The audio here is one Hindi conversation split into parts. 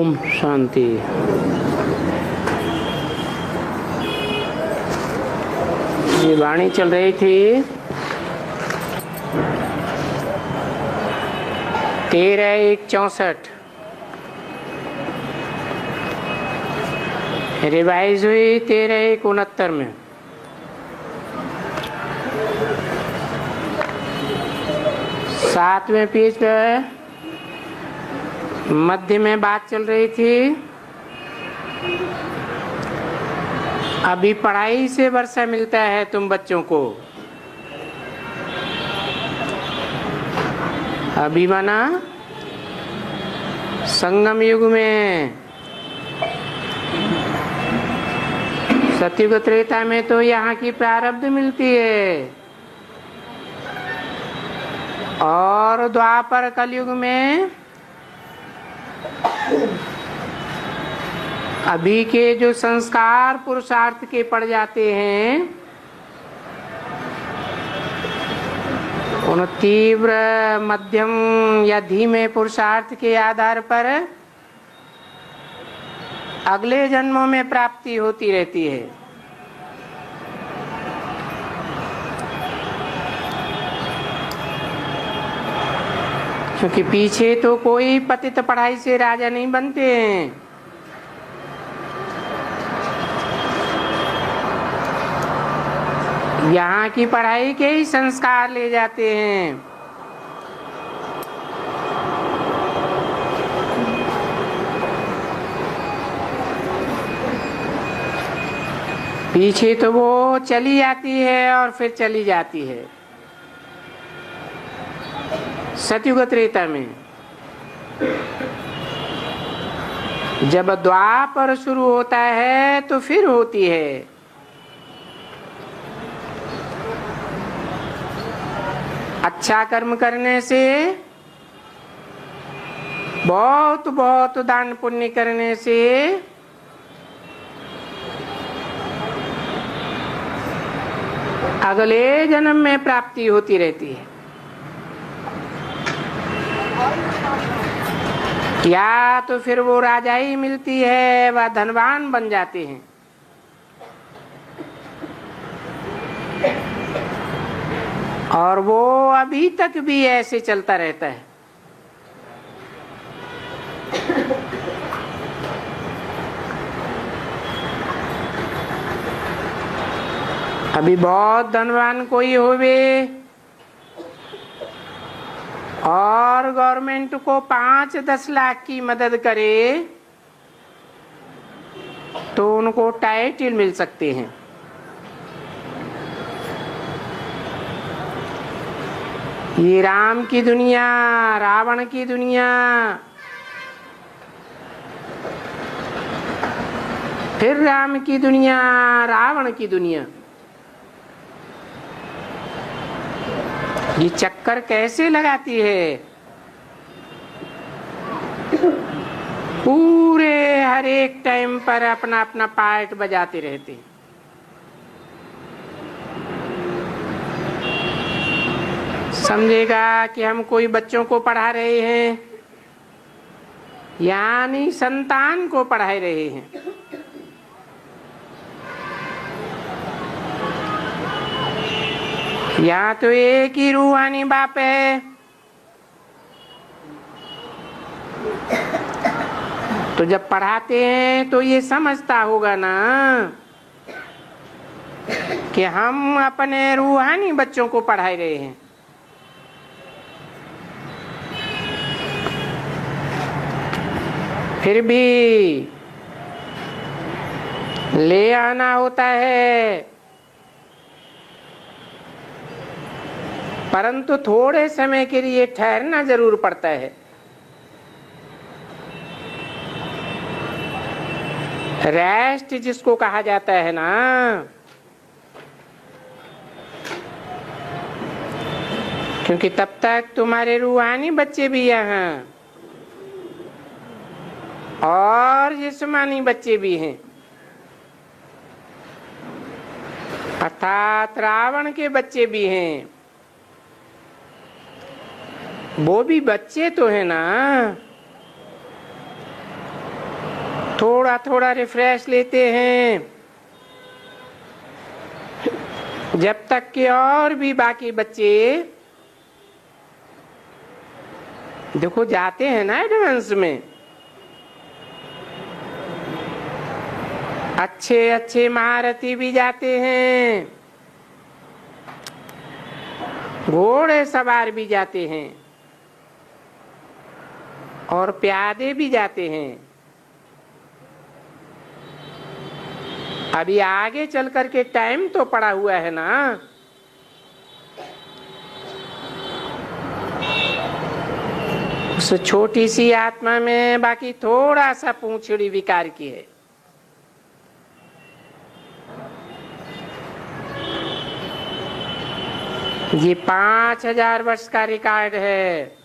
ओम शांति। ये वाणी चल रही थी 13/1/64, रिवाइज हुई 13/1/69 में। सातवें पेज पे मध्य में बात चल रही थी, अभी पढ़ाई से वर्षा मिलता है तुम बच्चों को। अभी माना संगम युग में, सतयुग त्रेता में तो यहाँ की प्रारब्ध मिलती है, और द्वापर कलयुग में अभी के जो संस्कार पुरुषार्थ के पड़ जाते हैं, उन तीव्र मध्यम या धीमे पुरुषार्थ के आधार पर अगले जन्मों में प्राप्ति होती रहती है। क्योंकि पीछे तो कोई पतित पढ़ाई से राजा नहीं बनते हैं। यहाँ की पढ़ाई के ही संस्कार ले जाते हैं। पीछे तो वो चली आती है और फिर चली जाती है। सतयुग त्रेता में जब द्वापर शुरू होता है तो फिर होती है। अच्छा कर्म करने से, बहुत बहुत दान पुण्य करने से अगले जन्म में प्राप्ति होती रहती है, या तो फिर वो राजाई मिलती है, वह धनवान बन जाते हैं। और वो अभी तक भी ऐसे चलता रहता है। अभी बहुत धनवान कोई होवे और गवर्नमेंट को 5-10 लाख की मदद करे तो उनको टाइटल मिल सकते हैं। ये राम की दुनिया, रावण की दुनिया, फिर राम की दुनिया, रावण की दुनिया, ये चक्कर कैसे लगाती है। पूरे हर एक टाइम पर अपना अपना पार्ट बजाते रहते हैं। समझेगा कि हम कोई बच्चों को पढ़ा रहे हैं, यानी संतान को पढ़ा रहे हैं। यहाँ तो एक ही रूहानी बाप है, तो जब पढ़ाते हैं तो ये समझता होगा ना कि हम अपने रूहानी बच्चों को पढ़ा रहे हैं। फिर भी ले आना होता है, परंतु थोड़े समय के लिए ठहरना जरूर पड़ता है। रेस्ट जिसको कहा जाता है ना, क्योंकि तब तक तुम्हारे रूहानी बच्चे भी यहाँ और जिस्मानी बच्चे भी हैं, अर्थात रावण के बच्चे भी हैं। वो भी बच्चे तो है ना, थोड़ा थोड़ा रिफ्रेश लेते हैं, जब तक कि और भी बाकी बच्चे देखो जाते हैं ना एडवांस में, अच्छे अच्छे महारथी भी जाते हैं, घोड़े सवार भी जाते हैं और प्यादे भी जाते हैं। अभी आगे चल करके टाइम तो पड़ा हुआ है ना। उस छोटी सी आत्मा में बाकी थोड़ा सा पूंछड़ी विकार की है। ये 5000 वर्ष का रिकॉर्ड है।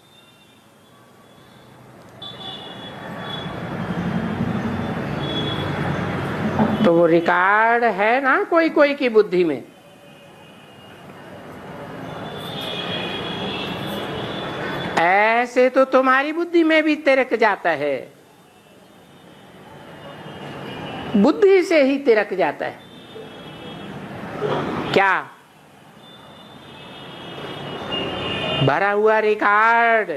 तो वो रिकॉर्ड है ना कोई कोई की बुद्धि में। ऐसे तो तुम्हारी बुद्धि में भी तिरक जाता है, बुद्धि से ही तिरक जाता है। क्या भरा हुआ रिकॉर्ड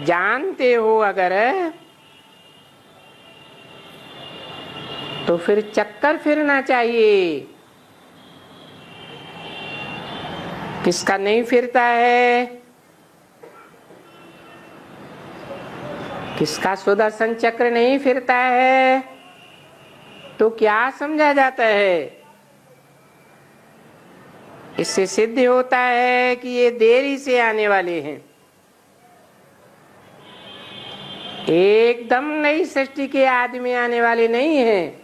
जानते हो अगर, तो फिर चक्कर फिरना चाहिए। किसका नहीं फिरता है? किसका सुदर्शन चक्र नहीं फिरता है? तो क्या समझा जाता है? इससे सिद्ध होता है कि ये देरी से आने वाले हैं। एकदम नई सृष्टि के आदमी आने वाले नहीं हैं।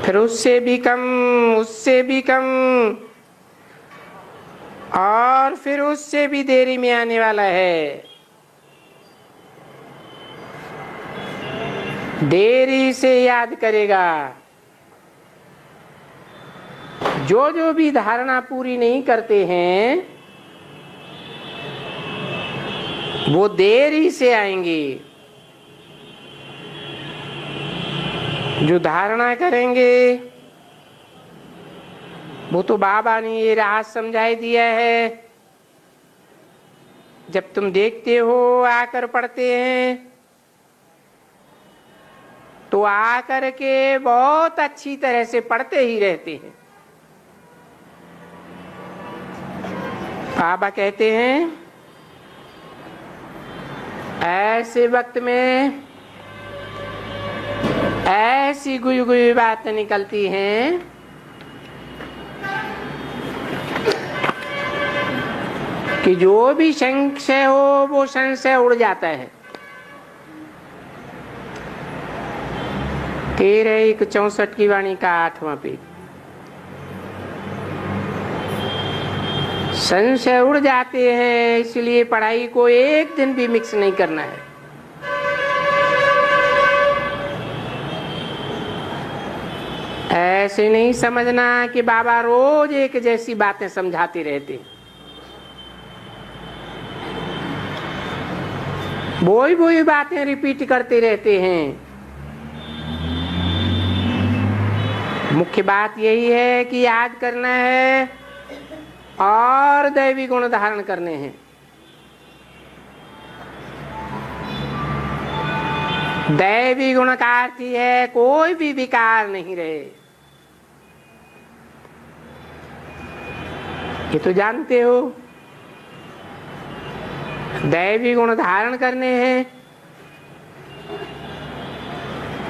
फिर उससे भी कम, उससे भी कम, और फिर उससे भी देरी में आने वाला है। देरी से याद करेगा। जो जो भी धारणा पूरी नहीं करते हैं वो देरी से आएंगे। जो धारणा करेंगे वो तो बाबा ने ये राज समझाई दिया है। जब तुम देखते हो आकर पढ़ते हैं तो आकर के बहुत अच्छी तरह से पढ़ते ही रहते हैं। बाबा कहते हैं ऐसे वक्त में ऐसी गुई गुई बातें निकलती हैं कि जो भी संशय हो वो संशय उड़ जाता है। 13:1:64 की वाणी का 8वां पेज। संशय उड़ जाते हैं, इसलिए पढ़ाई को एक दिन भी मिक्स नहीं करना है। ऐसे नहीं समझना कि बाबा रोज एक जैसी बातें समझाते रहते, वही वही बातें रिपीट करते रहते हैं। मुख्य बात यही है कि याद करना है और दैवी गुण धारण करने हैं। दैवी गुण का अर्थ है कोई भी विकार नहीं रहे। ये तो जानते हो। दैवी गुण धारण करने हैं।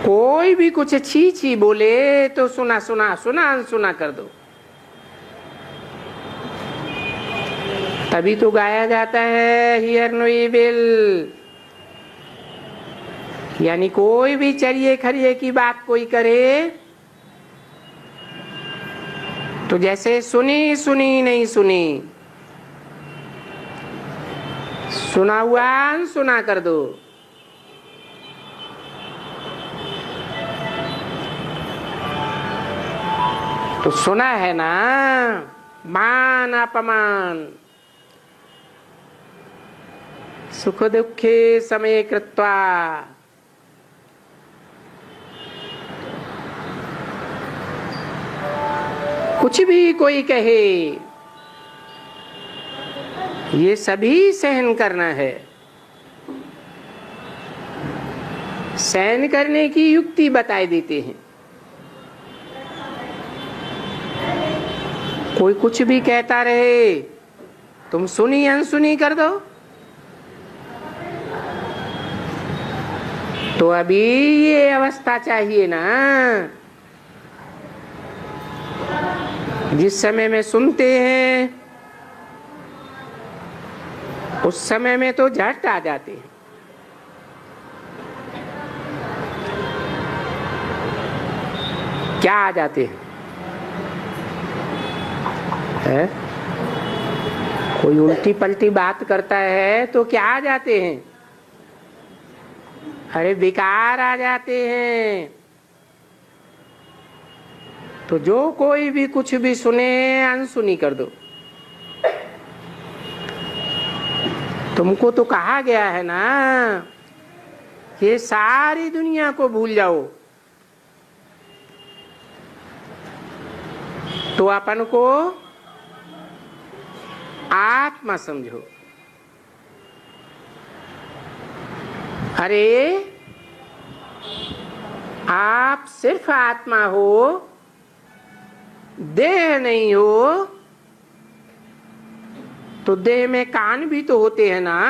कोई भी कुछ छी छी बोले तो सुना सुना सुना अनसुना कर दो। तभी तो गाया जाता है हियर नो इविल। यानी कोई भी चरिए खरिए की बात कोई करे तो जैसे सुनी सुनी नहीं सुनी, सुना हुआ अनसुना कर दो। तो सुना है ना, मान अपमान सुख दुखे समय कृत्वा। कुछ भी कोई कहे, ये सभी सहन करना है। सहन करने की युक्ति बताए देते हैं। कोई कुछ भी कहता रहे, तुम सुनी अनसुनी कर दो। तो अभी ये अवस्था चाहिए ना, जिस समय में सुनते हैं उस समय में तो झट आ जाते हैं। क्या आ जाते हैं? है? कोई उल्टी पलटी बात करता है तो क्या आ जाते हैं? अरे विकार आ जाते हैं। तो जो कोई भी कुछ भी सुने अनसुनी कर दो। तुमको तो कहा गया है ना, ये सारी दुनिया को भूल जाओ। तो अपन को आत्मा समझो। अरे आप सिर्फ आत्मा हो, देह नहीं हो। तो देह में कान भी तो होते हैं ना।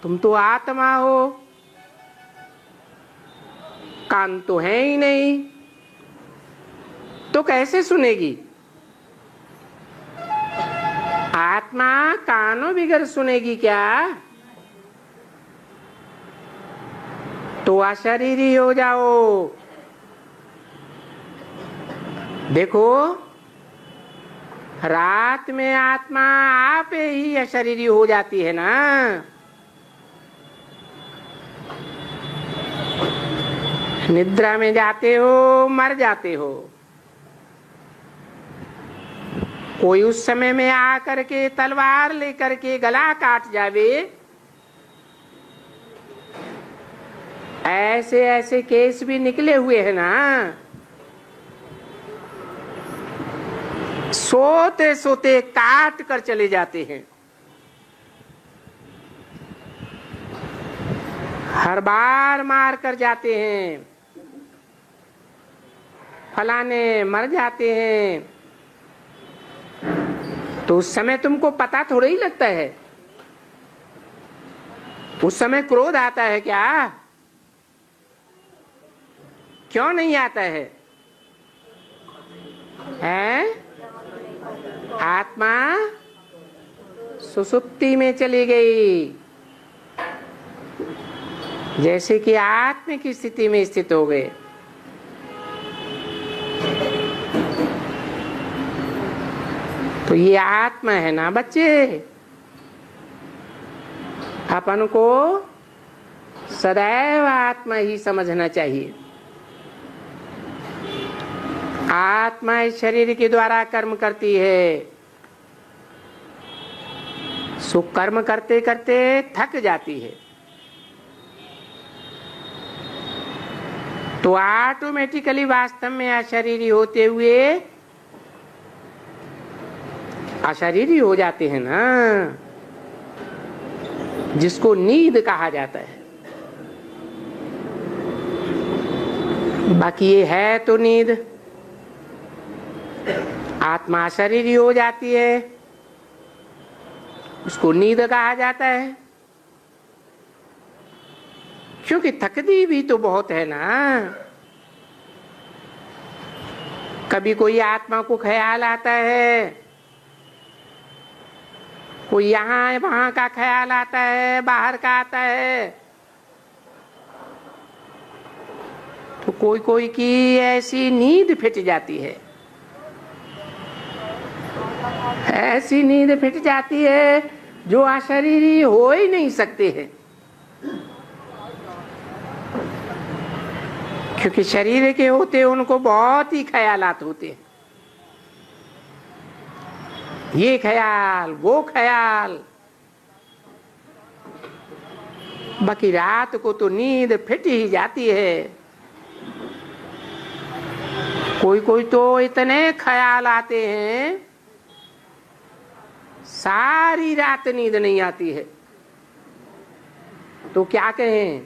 तुम तो आत्मा हो, कान तो है ही नहीं, तो कैसे सुनेगी? आत्मा कानों बिगर सुनेगी क्या? तो अशरीरी हो जाओ। देखो, रात में आत्मा आप ही अशरीरी हो जाती है ना। निद्रा में जाते हो, मर जाते हो। कोई उस समय में आकर के तलवार लेकर के गला काट जावे, ऐसे ऐसे केस भी निकले हुए हैं ना। सोते सोते काट कर चले जाते हैं। हर बार मार कर जाते हैं, फलाने मर जाते हैं। तो उस समय तुमको पता थोड़ा ही लगता है। उस समय क्रोध आता है क्या? क्यों नहीं आता है? हैं? आत्मा सुसुप्ति में चली गई, जैसे कि आत्मा की स्थिति में स्थित हो गए। तो ये आत्मा है ना बच्चे। अपन को सदैव आत्मा ही समझना चाहिए। आत्मा इस शरीर के द्वारा कर्म करती है। सो कर्म करते करते थक जाती है, तो ऑटोमेटिकली वास्तव में अशरीरी होते हुए अशरीरी हो जाते हैं ना, जिसको नींद कहा जाता है। बाकी ये है तो नींद। आत्मा अशरीरी हो जाती है, उसको नींद कहा जाता है। क्योंकि थकती भी तो बहुत है ना। कभी कोई आत्मा को ख्याल आता है, कोई यहाँ वहां का ख्याल आता है, बाहर का आता है। तो कोई कोई की ऐसी नींद फिट जाती है, ऐसी नींद फिट जाती है जो अशरीरी हो ही नहीं सकते हैं। क्योंकि शरीर के होते उनको बहुत ही ख्यालात होते हैं। ये ख्याल, वो ख्याल, बाकी रात को तो नींद फिट ही जाती है। कोई कोई तो इतने ख्याल आते हैं सारी रात नींद नहीं आती है। तो क्या कहें,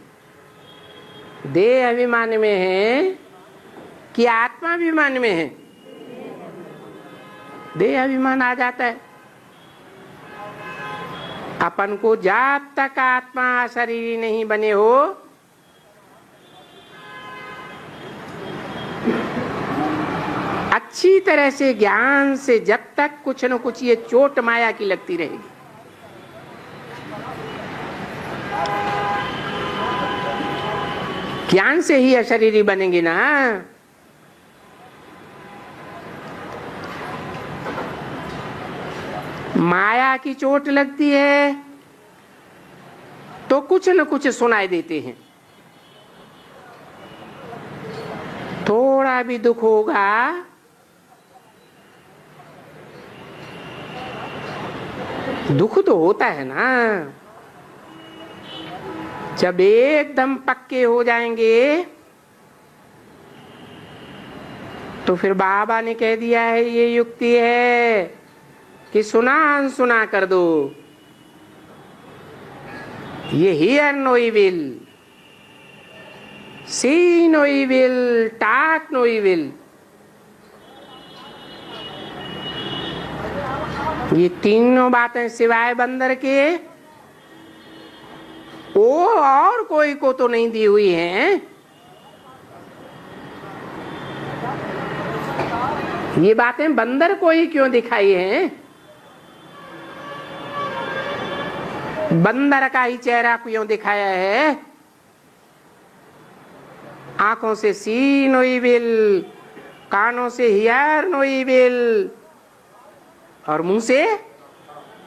देह अभिमान में है कि आत्मा अभिमान में है? देह अभिमान आ जाता है। अपन को जब तक आत्मा शरीर नहीं बने हो अच्छी तरह से ज्ञान से जब तक कुछ न कुछ ये चोट माया की लगती रहेगी। ज्ञान से ही अशरीरी बनेंगे ना। माया की चोट लगती है तो कुछ न कुछ सुनाई देते हैं। थोड़ा भी दुख होगा दुख तो होता है ना। जब एकदम पक्के हो जाएंगे तो फिर बाबा ने कह दिया है, ये युक्ति है कि सुना अनसुना कर दो। ये hear no evil, see no evil, talk no evil. ये तीनों बातें सिवाय बंदर के वो और कोई को तो नहीं दी हुई हैं। ये बातें बंदर को ही क्यों दिखाई हैं? बंदर का ही चेहरा क्यों दिखाया है? आंखों से सी नो इविल, कानों से हियर नो इविल और मुंह से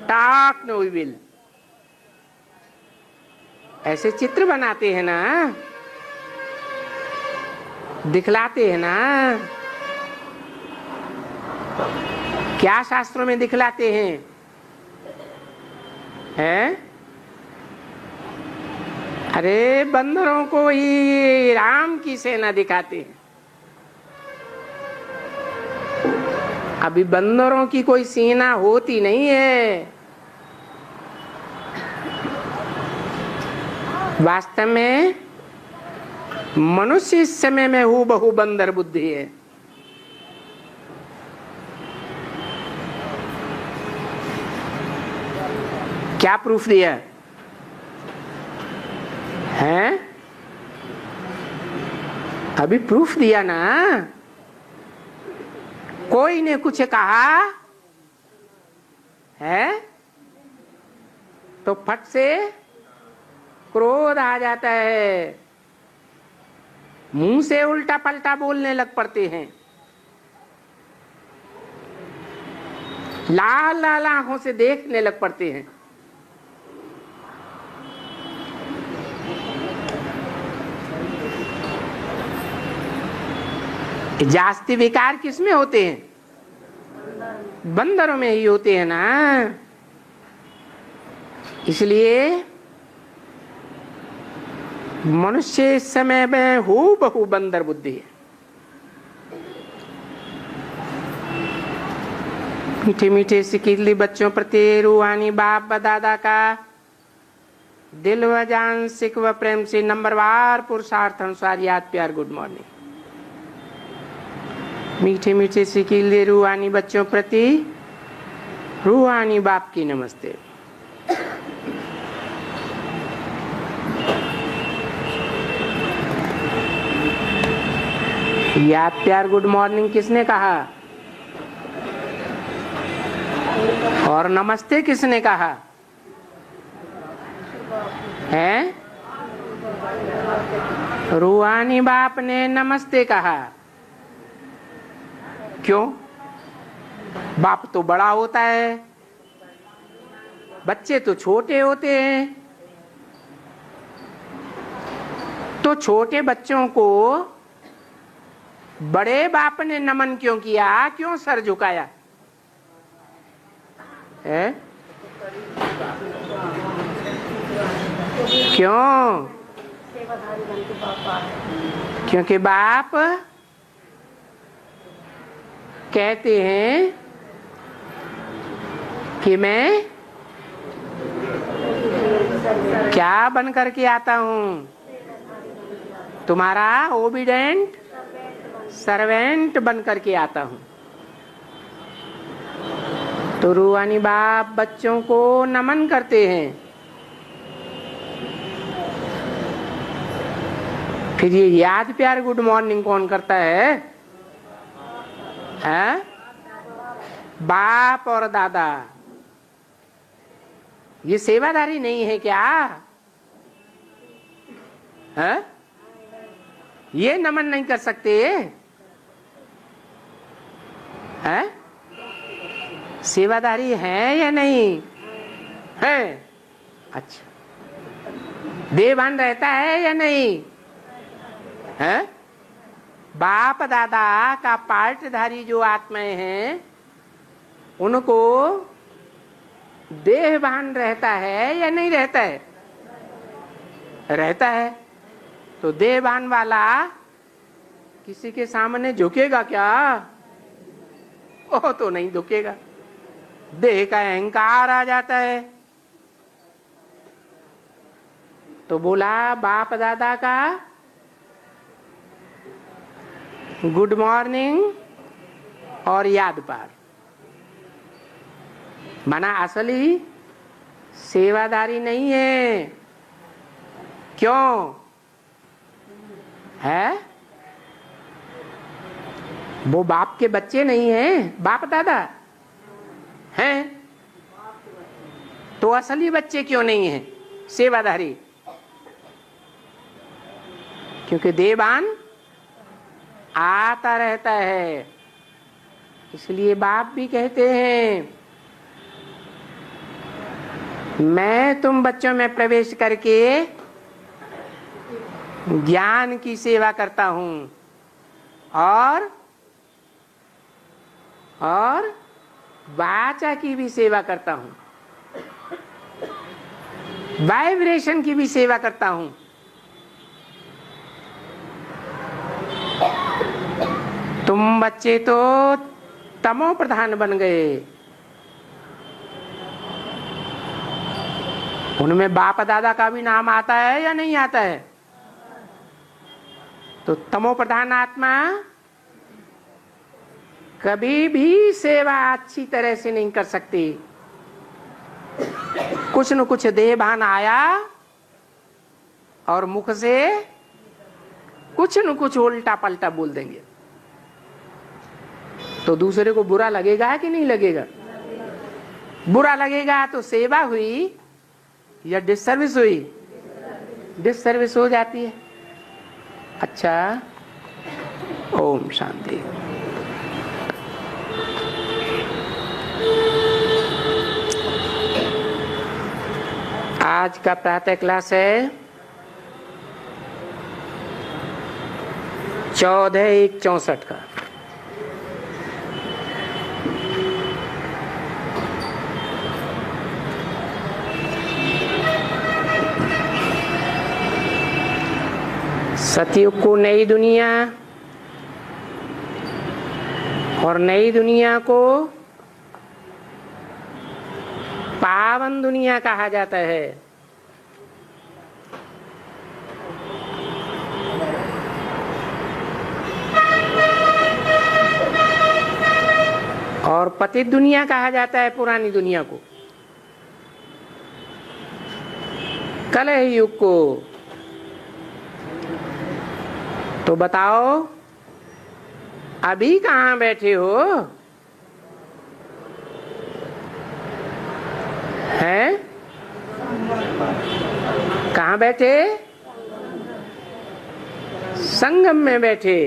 टाक नो इविल। ऐसे चित्र बनाते हैं ना, दिखलाते हैं ना। क्या शास्त्रों में दिखलाते हैं? हैं? अरे बंदरों को ही राम की सेना दिखाते हैं। अभी बंदरों की कोई सेना होती नहीं है। वास्तव में मनुष्य इस समय में हूबहू बंदर बुद्धि है। क्या प्रूफ दिया है? अभी प्रूफ दिया ना। कोई ने कुछ कहा है तो फट से क्रोध आ जाता है, मुंह से उल्टा पलटा बोलने लग पड़ते हैं, लाल लाल आंखों से देखने लग पड़ते हैं। जास्ती विकार किसमें होते हैं? बंदरों में ही होते हैं ना। इसलिए मनुष्य इस समय में हूबहू बंदर बुद्धि है। मीठे मीठे सिकीली बच्चों प्रति रूहानी बाप दादा का दिल व जान सिख व प्रेम से नंबरवार पुरुषार्थ अनुसार याद प्यार गुड मॉर्निंग। मीठे मीठे सिकीले रूहानी बच्चों प्रति रूहानी बाप की नमस्ते। याद प्यार गुड मॉर्निंग किसने कहा और नमस्ते किसने कहा है? रूहानी बाप ने नमस्ते कहा। क्यों? बाप तो बड़ा होता है, बच्चे तो छोटे होते हैं। तो छोटे बच्चों को बड़े बाप ने नमन क्यों किया? क्यों सर झुकाया है? क्यों? क्योंकि बाप कहते हैं कि मैं क्या बन करके आता हूं? तुम्हारा ओबीडेंट सर्वेंट बन करके आता हूं। तो रूहानी बाप बच्चों को नमन करते हैं। फिर ये याद प्यार गुड मॉर्निंग कौन करता है? हैं? बाप और दादा। ये सेवादारी नहीं है क्या? है? ये नमन नहीं कर सकते? है? सेवादारी है या नहीं है? अच्छा, देवान रहता है या नहीं है? बाप दादा का पार्टधारी जो आत्माएं हैं उनको देहभान रहता है या नहीं रहता है? रहता है। तो देहभान वाला किसी के सामने झुकेगा क्या? ओ तो नहीं झुकेगा। देह का अहंकार आ जाता है। तो बोला बाप दादा का गुड मॉर्निंग और याद पार। माना असली सेवादारी नहीं है। क्यों है? वो बाप के बच्चे नहीं हैं, बाप दादा हैं। तो असली बच्चे क्यों नहीं हैं सेवादारी? क्योंकि देवान आता रहता है। इसलिए बाप भी कहते हैं मैं तुम बच्चों में प्रवेश करके ज्ञान की सेवा करता हूं और वाचा की भी सेवा करता हूं, वाइब्रेशन की भी सेवा करता हूं। तुम बच्चे तो तमो प्रधान बन गए। उनमें बाप दादा का भी नाम आता है या नहीं आता है? तो तमो प्रधान आत्मा कभी भी सेवा अच्छी तरह से नहीं कर सकती। कुछ न कुछ देहभान आया और मुख से कुछ न कुछ उल्टा पलटा बोल देंगे तो दूसरे को बुरा लगेगा कि नहीं लगेगा? बुरा लगेगा तो सेवा हुई या डिसर्विस हुई? डिसर्विस हो जाती है। अच्छा, ओम शांति। आज का प्रातः क्लास है 14/1/64 का। सतयुग को नई दुनिया और नई दुनिया को पावन दुनिया कहा जाता है। और पतित दुनिया कहा जाता है पुरानी दुनिया को। कलह युग को। तो बताओ अभी कहाँ बैठे हो? हैं? कहाँ बैठे? संगम में बैठे।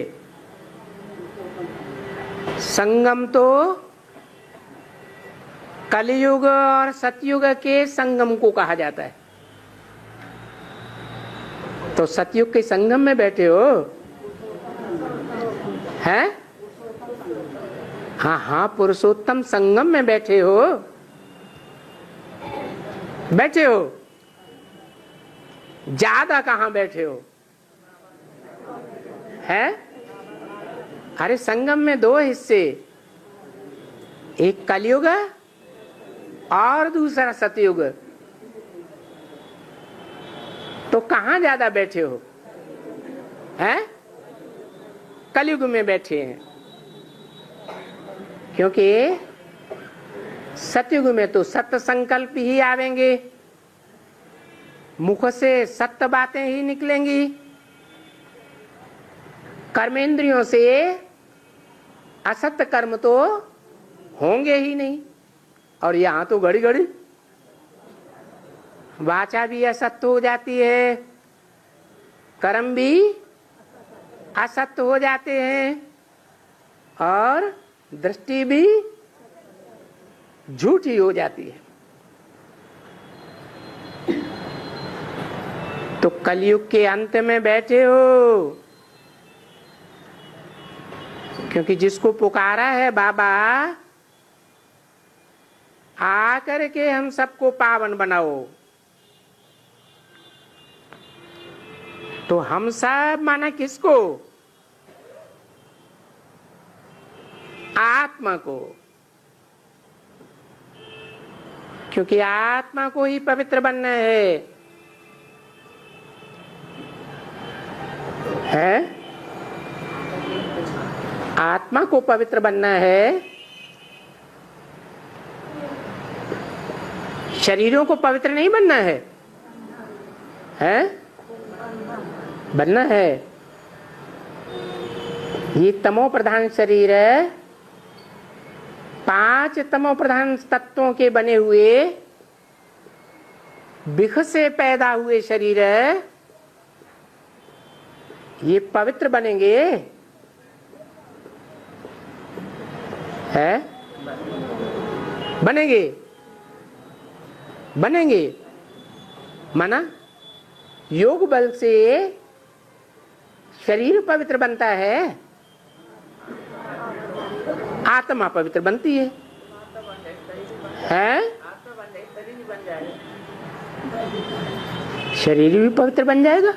संगम तो कलयुग और सतयुग के संगम को कहा जाता है। तो सतयुग के संगम में बैठे हो हैं? हाँ हाँ, पुरुषोत्तम संगम में बैठे हो। बैठे हो। ज्यादा कहां बैठे हो? है? अरे संगम में दो हिस्से, एक कलयुग और दूसरा सतयुग। तो कहां ज्यादा बैठे हो? हैं? कलयुग में बैठे हैं, क्योंकि सतयुग में तो सत्य संकल्प ही आवेंगे, मुख से सत्य बातें ही निकलेंगी, कर्मेंद्रियों से असत्य कर्म तो होंगे ही नहीं। और यहां तो घड़ी घड़ी वाचा भी असत्य हो जाती है, कर्म भी असत्य हो जाते हैं, और दृष्टि भी झूठी हो जाती है। तो कलयुग के अंत में बैठे हो, क्योंकि जिसको पुकारा है बाबा आकर के हम सबको पावन बनाओ, तो हम सब माना किसको? आत्मा को, क्योंकि आत्मा को ही पवित्र बनना है? आत्मा को पवित्र बनना है। शरीरों को पवित्र नहीं बनना है? बनना है। ये तमो प्रधान शरीर है, 5 तमो प्रधान तत्वों के बने हुए बिख से पैदा हुए शरीर है। ये पवित्र बनेंगे? है? बनेंगे? बनेंगे माना योग बल से शरीर पवित्र बनता है, आत्मा पवित्र बनती है? शरीर भी पवित्र बन जाएगा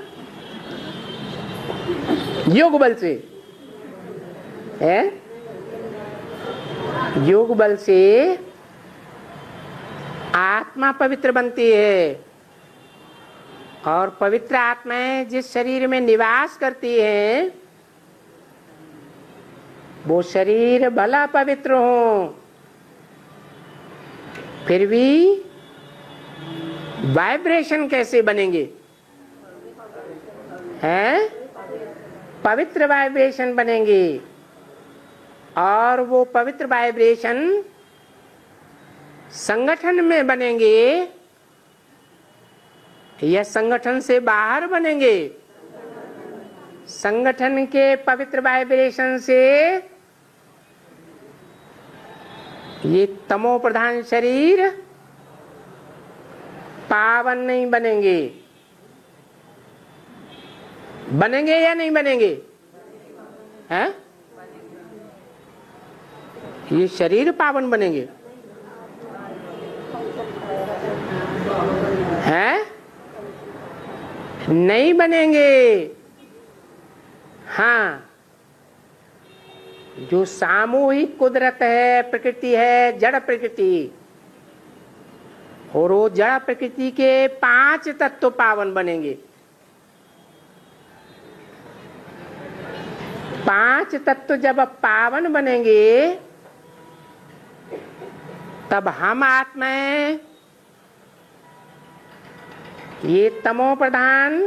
योग बल से। है? योग बल से आत्मा पवित्र बनती है, और पवित्र आत्माएं जिस शरीर में निवास करती हैं वो शरीर भला पवित्र हो, फिर भी वाइब्रेशन कैसे बनेंगे? हैं? पवित्र वाइब्रेशन बनेंगे, और वो पवित्र वाइब्रेशन संगठन में बनेंगे या संगठन से बाहर बनेंगे? संगठन के पवित्र वाइब्रेशन से ये तमो प्रधान शरीर पावन नहीं बनेंगे। बनेंगे या नहीं बनेंगे? हैं? ये शरीर पावन बनेंगे? हैं? नहीं बनेंगे। हाँ, जो सामूहिक कुदरत है, प्रकृति है, जड़ प्रकृति, और वो जड़ प्रकृति के 5 तत्व पावन बनेंगे। 5 तत्व जब पावन बनेंगे तब हम आत्माएं ये तमो प्रधान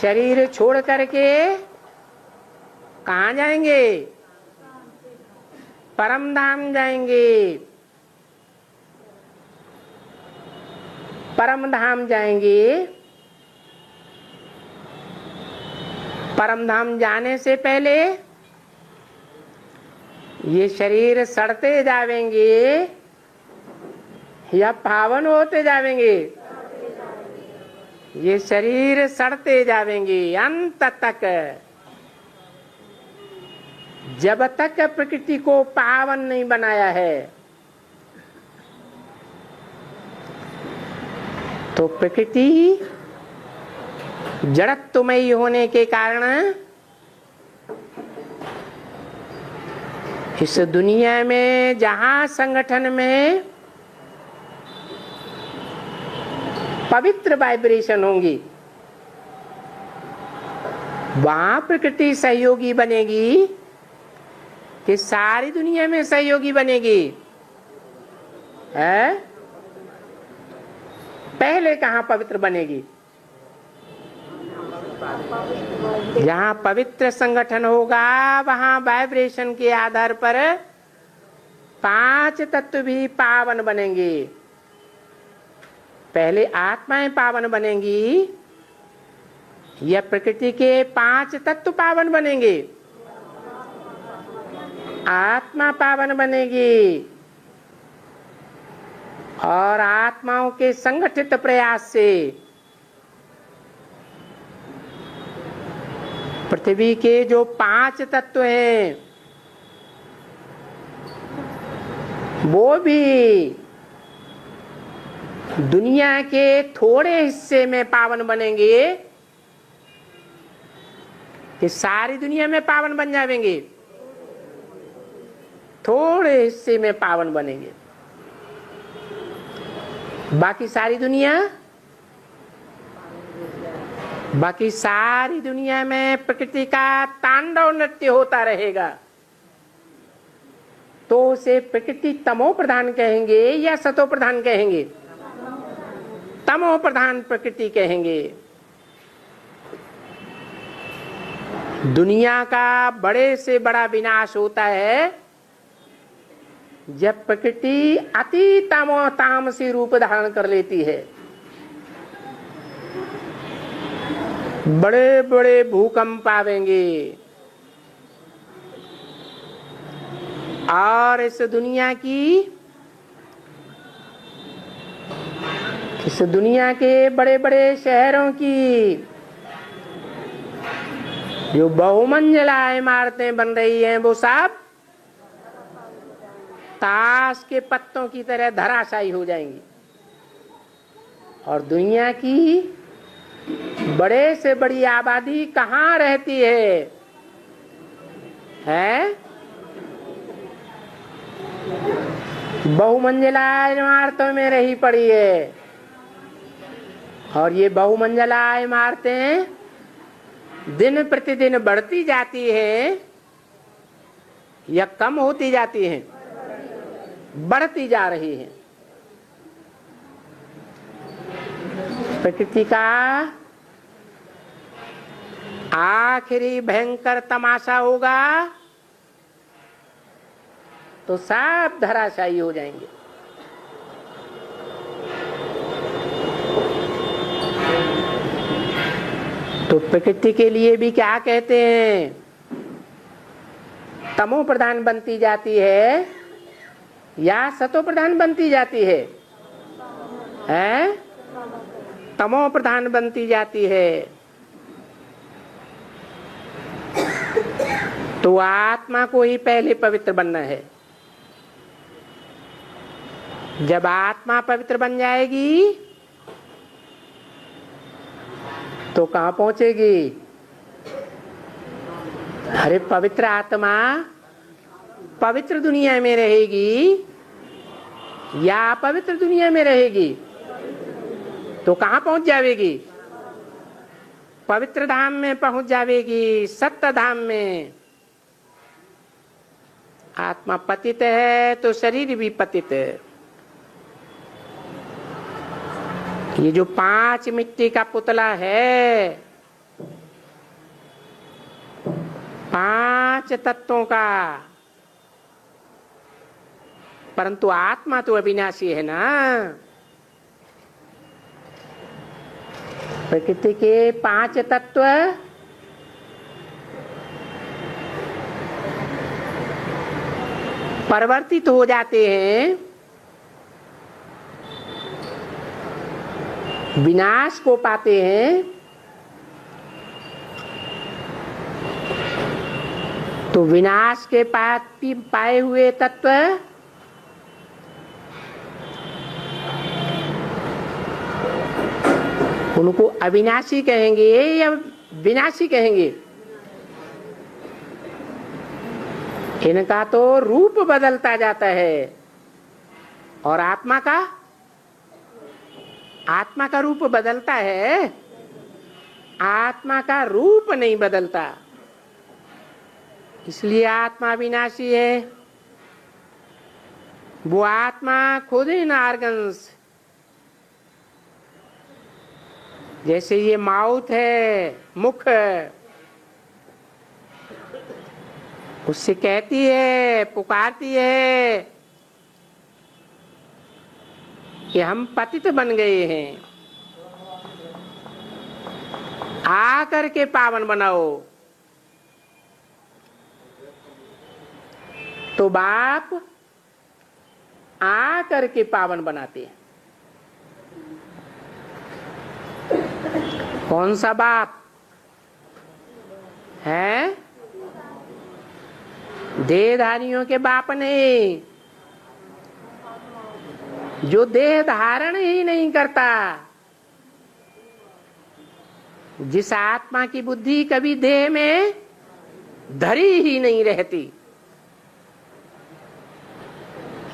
शरीर छोड़ करके कहाँ जाएंगे? परम धाम जाएंगे। परम धाम जाएंगे। परम धाम जाने से पहले ये शरीर सड़ते जावेंगे या पावन होते जावेंगे? ये शरीर सड़ते जावेंगे अंत तक, जब तक प्रकृति को पावन नहीं बनाया है। तो प्रकृति जड़त्वमयी होने के कारण इस दुनिया में जहां संगठन में पवित्र वाइब्रेशन होंगी वहां प्रकृति सहयोगी बनेगी कि सारी दुनिया में सहयोगी बनेगी है? पहले कहां पवित्र बनेगी? जहां पवित्र संगठन होगा वहां वाइब्रेशन के आधार पर 5 तत्व भी पावन बनेंगे। पहले आत्माएं पावन बनेंगी या प्रकृति के 5 तत्व पावन बनेंगे? आत्मा पावन बनेगी और आत्माओं के संगठित प्रयास से पृथ्वी के जो 5 तत्व हैं वो भी दुनिया के थोड़े हिस्से में पावन बनेंगे कि सारी दुनिया में पावन बन जाएंगे? थोड़े हिस्से में पावन बनेंगे, बाकी सारी दुनिया में प्रकृति का तांडव नृत्य होता रहेगा। तो उसे प्रकृति तमो प्रधान कहेंगे या सतो प्रधान कहेंगे? तमो प्रधान प्रकृति कहेंगे। दुनिया का बड़े से बड़ा विनाश होता है जब प्रकृति अति तामसी रूप धारण कर लेती है। बड़े बड़े भूकंप आवेंगे और इस दुनिया के बड़े बड़े शहरों की जो बहुमंजिला इमारतें बन रही हैं वो सब ताश के पत्तों की तरह धराशायी हो जाएंगी और दुनिया की बड़े से बड़ी आबादी कहाँ रहती है? बहुमंजिला इमारतों में रही पड़ी है और ये बहुमंजिला इमारतें दिन प्रतिदिन बढ़ती जाती है या कम होती जाती हैं? बढ़ती जा रही है। प्रकृति का आखिरी भयंकर तमाशा होगा तो सब धराशायी हो जाएंगे। तो प्रकृति के लिए भी क्या कहते हैं? तमो प्रधान बनती जाती है या सतो प्रधान बनती जाती है? तमो प्रधान बनती जाती है। तो आत्मा को ही पहले पवित्र बनना है। जब आत्मा पवित्र बन जाएगी तो कहां पहुंचेगी? अरे पवित्र आत्मा पवित्र दुनिया में रहेगी या अपवित्र दुनिया में रहेगी? तो कहां पहुंच जाएगी? पवित्र धाम में पहुंच जाएगी, सत्य धाम में। आत्मा पतित है तो शरीर भी पतित है। ये जो 5 मिट्टी का पुतला है 5 तत्वों का, परंतु आत्मा तो अविनाशी है ना। प्रकृति के 5 तत्व परिवर्तित हो जाते हैं, विनाश को पाते हैं। तो विनाश के पाए हुए तत्व उनको अविनाशी कहेंगे या विनाशी कहेंगे? इनका तो रूप बदलता जाता है, और आत्मा का रूप बदलता है, आत्मा का रूप नहीं बदलता। इसलिए आत्मा विनाशी है। वो आत्मा खुद इन ऑर्गन्स, जैसे ये माउथ है, मुख, उससे कहती है, पुकारती है कि हम पतित बन गए हैं, आकर के पावन बनाओ। तो बाप आकर के पावन बनाते हैं। कौन सा बाप है? देहधारियों के बाप नहीं, जो देह धारण ही नहीं करता। जिस आत्मा की बुद्धि कभी देह में धरी ही नहीं रहती,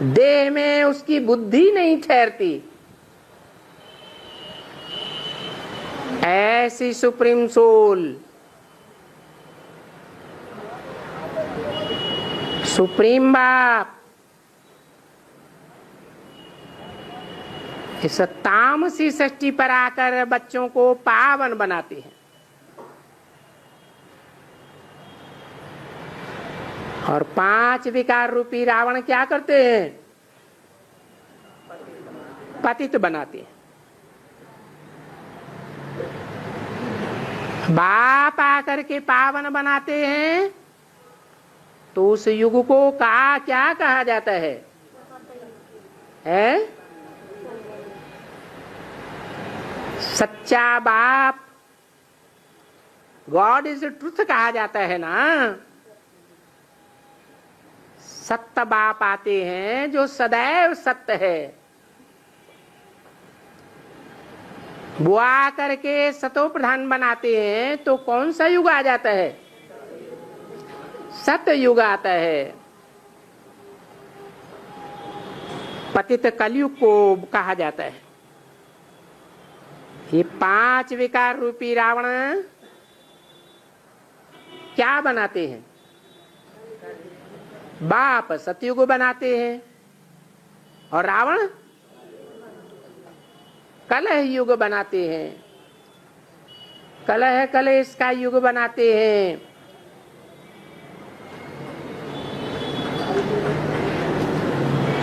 देह में उसकी बुद्धि नहीं ठहरती, ऐसी सुप्रीम सोल, सुप्रीम बाप इस तामसी सृष्टि पर आकर बच्चों को पावन बनाते हैं। और 5 विकार रूपी रावण क्या करते हैं? पतित बनाते हैं। बाप आकर के पावन बनाते हैं, तो उस युग को क्या कहा जाता है? सच्चा बाप, गॉड इज ट्रुथ कहा जाता है ना। सत्य बाप आते हैं जो सदैव सत्य है। वो आकर के सतो प्रधान बनाते हैं, तो कौन सा युग आ जाता है? सत्य युग आता है। पतित कलयुग को कहा जाता है। ये 5 विकार रूपी रावण क्या बनाते हैं? बाप सतयुग बनाते हैं, और रावण कलह युग बनाते हैं। कलह कलेश का युग बनाते हैं।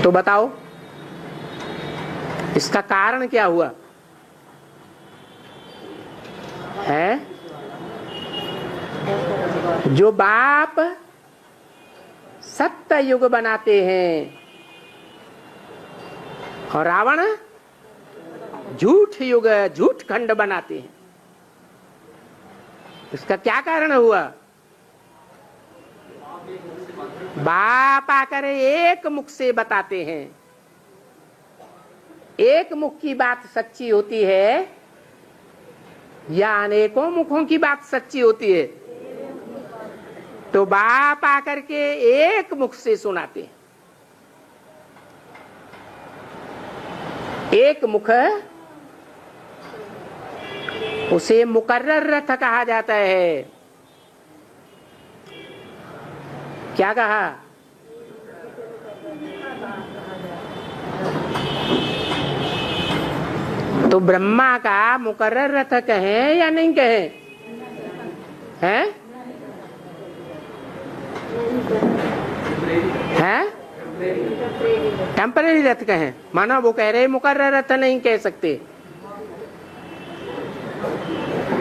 तो बताओ इसका कारण क्या हुआ है? जो बाप सत्य युग बनाते हैं और रावण झूठ युग, झूठ खंड बनाते हैं। इसका क्या कारण हुआ? बाप आकर एक मुख से बताते हैं। एक मुख की बात सच्ची होती है या अनेकों मुखों की बात सच्ची होती है? तो बाप आकर के एक मुख से सुनाते हैं। एक मुख, उसे मुकर्रर रथ कहा जाता है। क्या कहा? तो ब्रह्मा का मुकर्रर रथ कहें या नहीं कहें? हैं? हैं? टेम्परेरी रथ कहें। माना वो कह रहे मुकर्रर रथ नहीं कह सकते,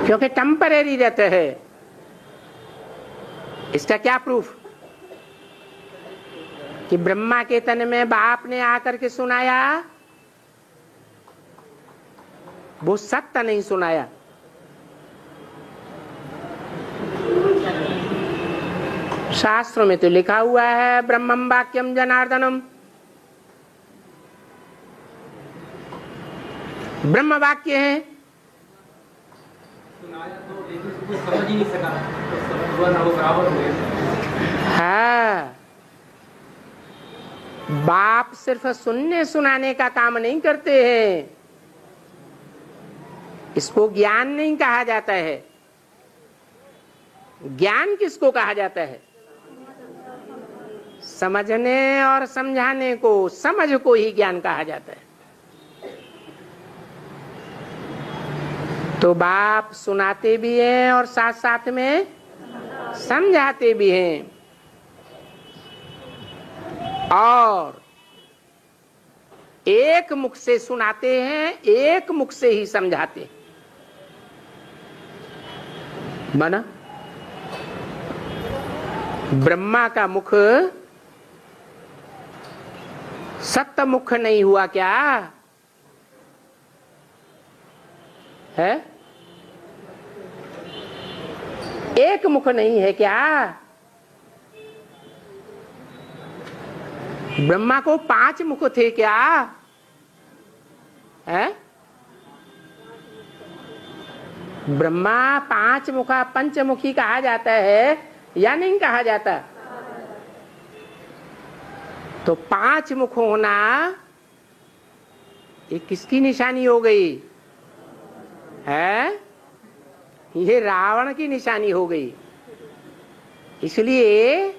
क्योंकि टेम्परेरी रथ है। इसका क्या प्रूफ? कि ब्रह्मा के तन में बाप ने आकर के सुनाया, वो सत्य नहीं सुनाया। शास्त्रों में तो लिखा हुआ है ब्रह्मम वाक्यम जनार्दनम, ब्रह्म वाक्य है, सुनाया तो लेकिन उसको समझ ही नहीं सका, तो समझ हुआ ना वो बराबर हो गया। हाँ, बाप सिर्फ सुनने सुनाने का काम नहीं करते हैं, इसको ज्ञान नहीं कहा जाता है। ज्ञान किसको कहा जाता है? समझने और समझाने को, समझ को ही ज्ञान कहा जाता है। तो बाप सुनाते भी हैं और साथ साथ में समझाते भी हैं, और एक मुख से सुनाते हैं, एक मुख से ही समझाते हैं। बना ब्रह्मा का मुख सत्य मुख नहीं हुआ क्या है? एक मुख नहीं है क्या? ब्रह्मा को 5 मुख थे क्या है? ब्रह्मा 5 मुखा पंचमुखी कहा जाता है या नहीं कहा जाता? तो 5 मुख होना ये किसकी निशानी हो गई है? ये रावण की निशानी हो गई। इसलिए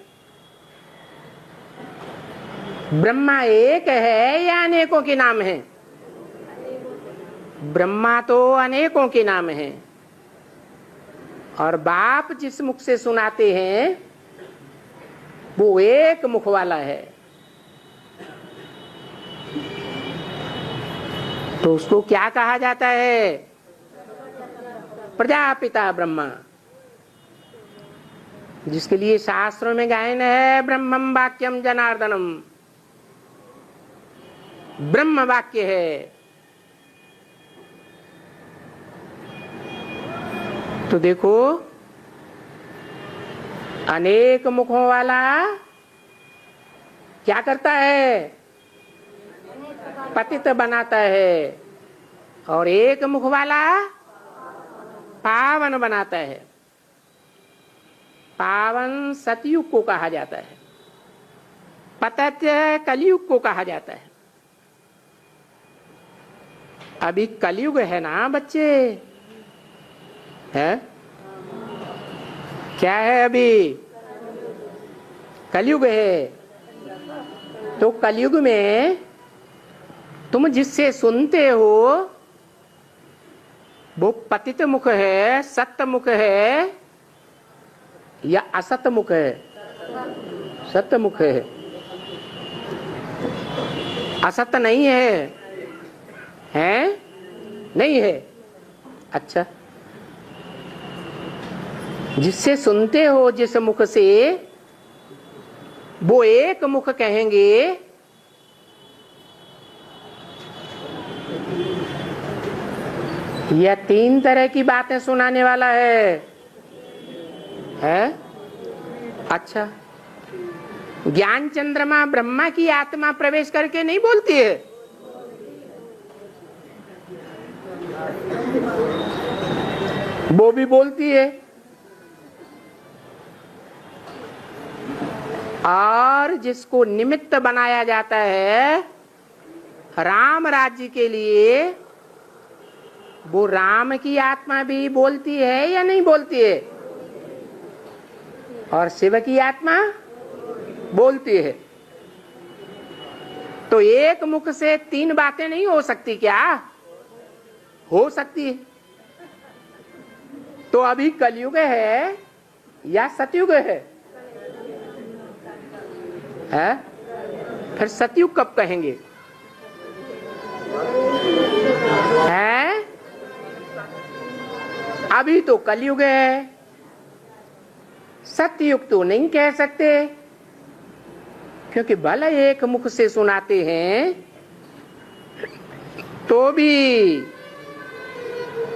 ब्रह्मा एक है या अनेकों के नाम है? ब्रह्मा तो अनेकों के नाम है, और बाप जिस मुख से सुनाते हैं वो एक मुख वाला है। तो उसको क्या कहा जाता है? प्रजापिता ब्रह्मा, जिसके लिए शास्त्रों में गायन है, ब्रह्मम वाक्यम जनार्दनम, ब्रह्म वाक्य है। तो देखो, अनेक मुखों वाला क्या करता है? पतित बनाता है, और एक मुख वाला पावन बनाता है। पावन सतयुग को कहा जाता है, पतित कलयुग को कहा जाता है। अभी कलयुग है ना बच्चे, है क्या है? अभी कलयुग है। तो कलयुग में तुम जिससे सुनते हो वो पतित मुख है, सत्य मुख है या असत्य मुख है? सत्य मुख है, असत्य नहीं है, है? नहीं है। अच्छा, जिससे सुनते हो जिस मुख से, वो एक मुख कहेंगे। यह 3 तरह की बातें सुनाने वाला है? अच्छा, ज्ञान चंद्रमा ब्रह्मा की आत्मा प्रवेश करके नहीं बोलती है? वो भी बोलती है। और जिसको निमित्त बनाया जाता है राम राज्य के लिए, वो राम की आत्मा भी बोलती है या नहीं बोलती है? और शिव की आत्मा बोलती है। तो एक मुख से 3 बातें नहीं हो सकती क्या? हो सकती है। तो अभी कलयुग है या सतयुग है? फिर सतयुग कब कहेंगे? है? अभी तो कलयुग है, सतयुग तो नहीं कह सकते, क्योंकि भले एक मुख से सुनाते हैं तो भी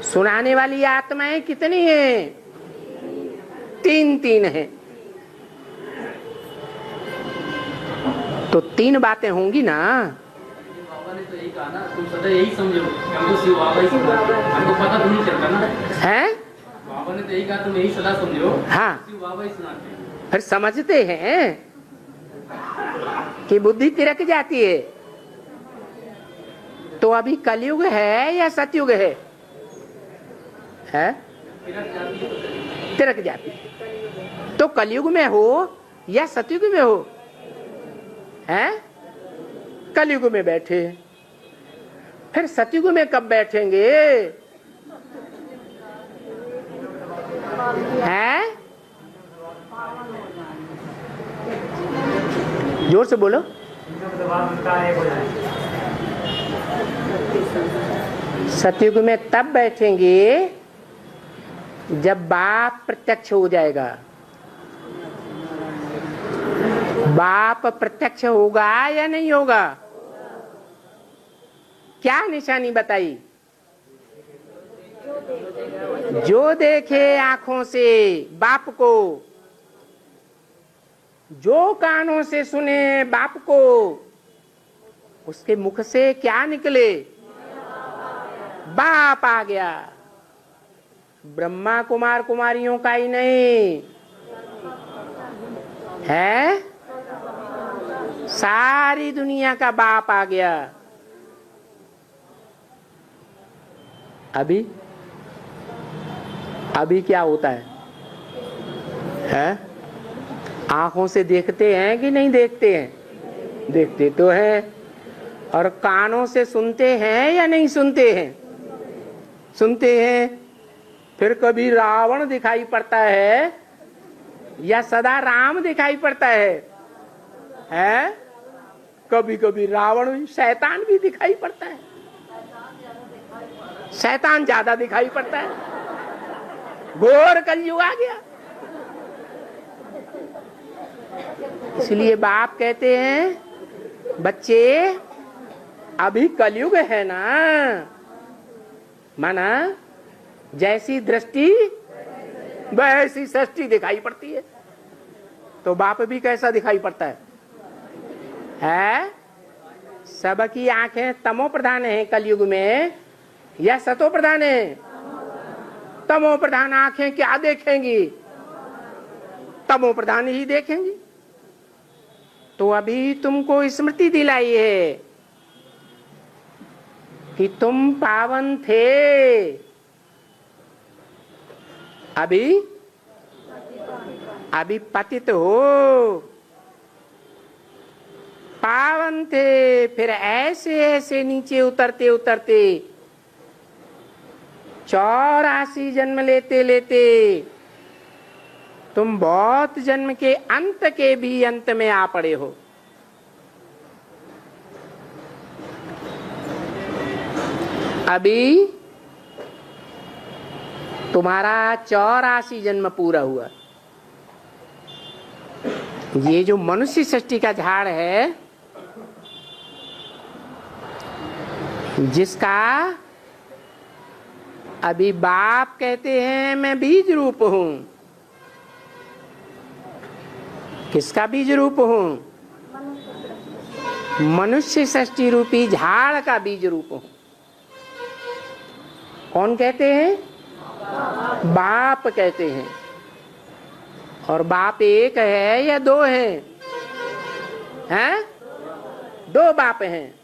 सुनाने वाली आत्माएं कितनी हैं? 3 हैं। तो 3 बातें होंगी ना। बाबा ने तो यही कहा ना, तुम सदा यही समझो, हमको शिव बाबा ही समझो, हमको पता तो नहीं चलता ना। है? बाबा ने तो यही कहा तुम यही सदा समझो। हाँ, शिव बाबा ही सुनाते हैं। फिर समझते हैं कि बुद्धि तिरक जाती है। तो अभी कलयुग है या सतयुग है? तिरक जाती है। तो कलयुग में हो या सतयुग में हो? हैं? कलयुग में बैठे, फिर सतयुग में कब बैठेंगे? हैं? जोर से बोलो। सतयुग में तब बैठेंगे जब बाप प्रत्यक्ष हो जाएगा। बाप प्रत्यक्ष होगा या नहीं होगा? क्या निशानी बताई? जो देखे आंखों से बाप को, जो कानों से सुने बाप को, उसके मुख से क्या निकले? बाप आ गया। ब्रह्मा कुमार कुमारियों का ही नहीं है, सारी दुनिया का बाप आ गया। अभी क्या होता है? आंखों से देखते हैं कि नहीं देखते हैं? देखते तो हैं। और कानों से सुनते हैं या नहीं सुनते हैं? सुनते हैं। फिर कभी रावण दिखाई पड़ता है या सदा राम दिखाई पड़ता है? हैं? कभी कभी रावण, शैतान भी दिखाई पड़ता है। शैतान ज्यादा दिखाई पड़ता है। घोर कलयुग आ गया। इसलिए बाप कहते हैं, बच्चे अभी कलयुग है ना, माना जैसी दृष्टि वैसी सृष्टि दिखाई पड़ती है। तो बाप भी कैसा दिखाई पड़ता है? सबकी आंखें तमो प्रधान है कलयुग में या सतो प्रधान है? तमो प्रधान आंखें क्या देखेंगी? तमो प्रधान ही देखेंगी। तो अभी तुमको स्मृति दिलाई है कि तुम पावन थे, अभी पतित हो। पावन थे, फिर ऐसे ऐसे नीचे उतरते उतरते 84 जन्म लेते लेते तुम बहुत जन्म के अंत के भी अंत में आ पड़े हो। अभी तुम्हारा 84 जन्म पूरा हुआ। ये जो मनुष्य सृष्टि का झाड़ है, जिसका अभी बाप कहते हैं मैं बीज रूप हूं। किसका बीज रूप हूं? मनुष्य सृष्टि रूपी झाड़ का बीज रूप हूं। कौन कहते हैं? बाप कहते हैं। और बाप एक है या दो हैं? हैं? दो बाप हैं।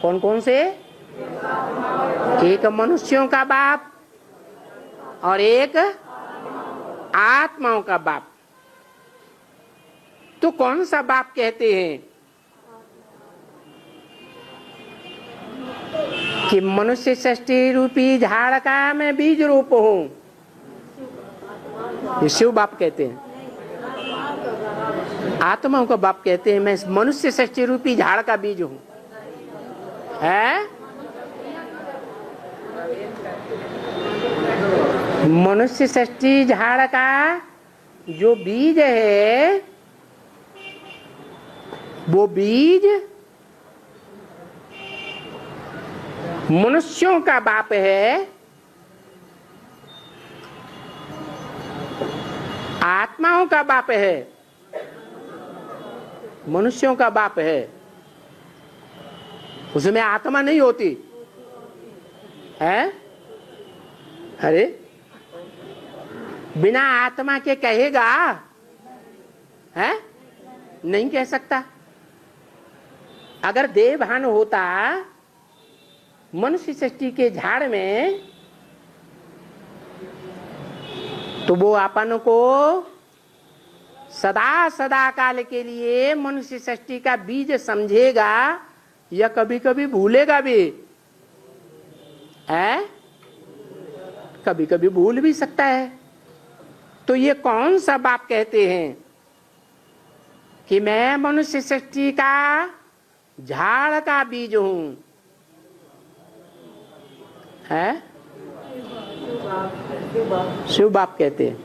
कौन कौन से? एक मनुष्यों का बाप और एक आत्माओं का बाप। तो कौन सा बाप कहते हैं? कि मनुष्य सृष्टि रूपी झाड़ का मैं बीज रूप हूं। ये शिव बाप कहते हैं। आत्माओं का बाप कहते हैं मैं मनुष्य सृष्टि रूपी झाड़ का बीज हूं। है? मनुष्य सृष्टि झाड़ का जो बीज है, वो बीज मनुष्यों का बाप है। आत्माओं का बाप है, मनुष्यों का बाप है। उसमें आत्मा नहीं होती है। अरे बिना आत्मा के कहेगा है? नहीं कह सकता। अगर देह भान होता मनुष्य सृष्टि के झाड़ में, तो वो अपन को सदा सदा काल के लिए मनुष्य सृष्टि का बीज समझेगा या कभी कभी भूलेगा भी है, कभी कभी भूल भी सकता है। तो ये कौन सा बाप कहते हैं कि मैं मनुष्य सृष्टि का झाड़ का बीज हूं? है शिव बाप कहते हैं।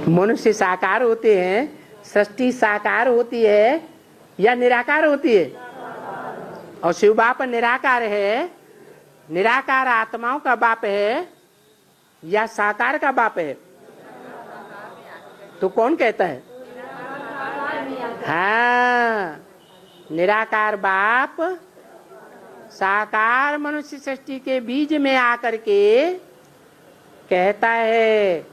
मनुष्य साकार होते हैं, सृष्टि साकार होती है या निराकार होती है? और शिव बाप निराकार है। निराकार आत्माओं का बाप है या साकार का बाप है? तो कौन कहता है? हाँ, निराकार बाप साकार मनुष्य सृष्टि के बीज में आकर के कहता है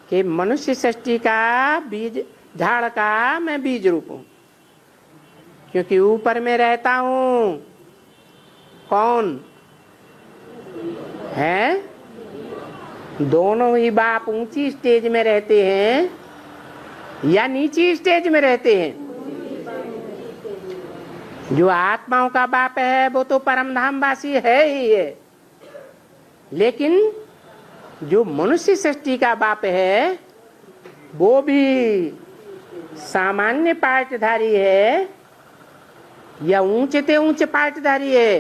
कि मनुष्य सृष्टि का बीज, झाड़ का मैं बीज रूप हूं, क्योंकि ऊपर में रहता हूं। कौन है? दोनों ही बाप ऊंची स्टेज में रहते हैं या नीची स्टेज में रहते हैं? जो आत्माओं का बाप है वो तो परम धाम वासी है ही है, लेकिन जो मनुष्य सृष्टि का बाप है वो भी सामान्य पार्टधारी है या ऊंचे से ऊंचे पार्टधारी है?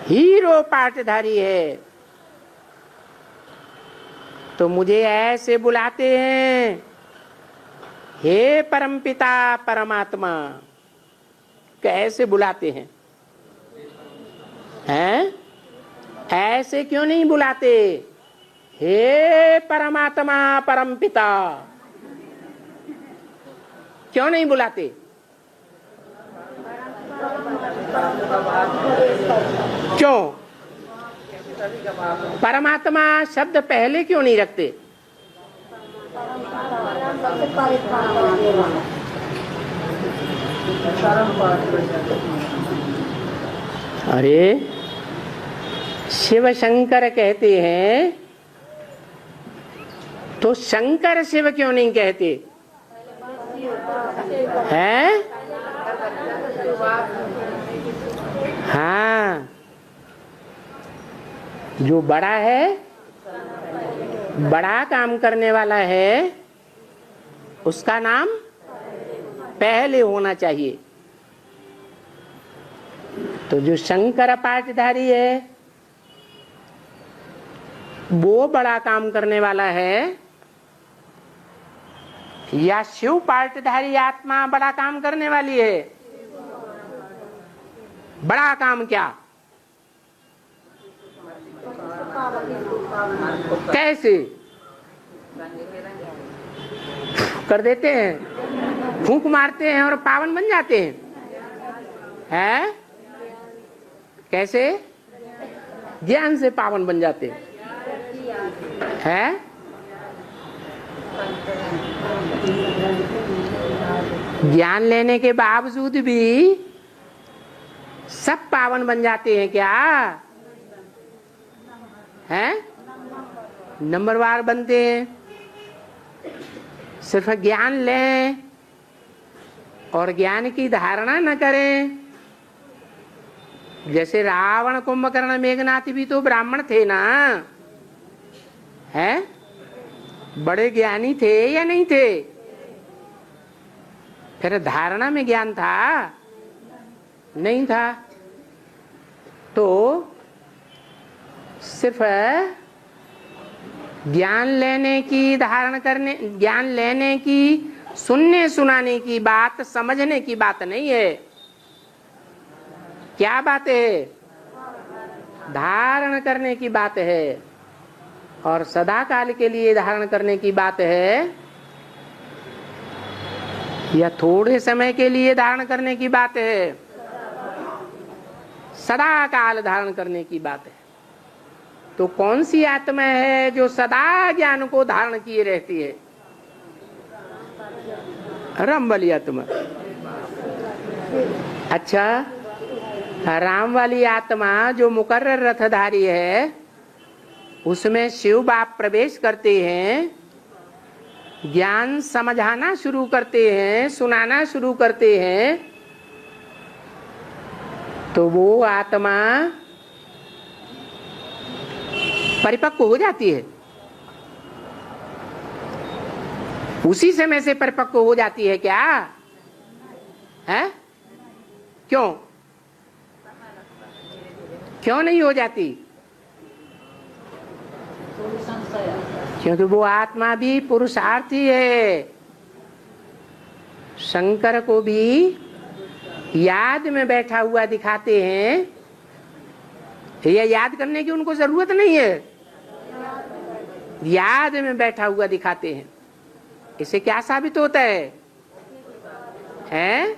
हीरो पार्टधारी है। तो मुझे ऐसे बुलाते हैं, हे परमपिता परमात्मा। कैसे बुलाते हैं? हैं? ऐसे क्यों नहीं बुलाते? हे परमात्मा परमपिता, क्यों नहीं बुलाते? क्यों? परमात्मा शब्द पहले क्यों नहीं रखते? अरे शिव शंकर कहते हैं तो शंकर शिव क्यों नहीं कहते हैं? हाँ, जो बड़ा है, बड़ा काम करने वाला है, उसका नाम पहले होना चाहिए। तो जो शंकर पाठधारी है वो बड़ा काम करने वाला है या शिव पाठधारी आत्मा बड़ा काम करने वाली है? बड़ा काम क्या? कैसे कर देते हैं? फूंक मारते हैं और पावन बन जाते हैं? हैं? कैसे? ज्ञान से पावन बन जाते हैं। हैं? ज्ञान लेने के बावजूद भी सब पावन बन जाते हैं क्या? हैं? नंबरवार बनते हैं। सिर्फ ज्ञान लें और ज्ञान की धारणा न करें। जैसे रावण, कुंभकर्ण, मेघनाथ भी तो ब्राह्मण थे ना, हैं? बड़े ज्ञानी थे या नहीं थे? फिर धारणा में ज्ञान था? नहीं था। तो सिर्फ ज्ञान लेने की, धारण करने, ज्ञान लेने की, सुनने सुनाने की बात, समझने की बात नहीं है। क्या बात है? धारण करने की बात है। और सदा काल के लिए धारण करने की बात है या थोड़े समय के लिए धारण करने की बात है? सदा काल धारण करने की बात है। तो कौन सी आत्मा है जो सदा ज्ञान को धारण किए रहती है? राम वाली आत्मा। अच्छा, राम वाली आत्मा जो मुकर्रर रथधारी है, उसमें शिव बाप प्रवेश करते हैं, ज्ञान समझाना शुरू करते हैं, सुनाना शुरू करते हैं, तो वो आत्मा परिपक्व हो जाती है। उसी समय से परिपक्व हो जाती है क्या? है? क्यों? क्यों नहीं हो जाती? क्योंकि वो आत्मा भी पुरुषार्थी है। शंकर को भी याद में बैठा हुआ दिखाते हैं, ये याद करने की उनको जरूरत नहीं है, याद में बैठा हुआ दिखाते हैं। इससे क्या साबित होता है? हैं?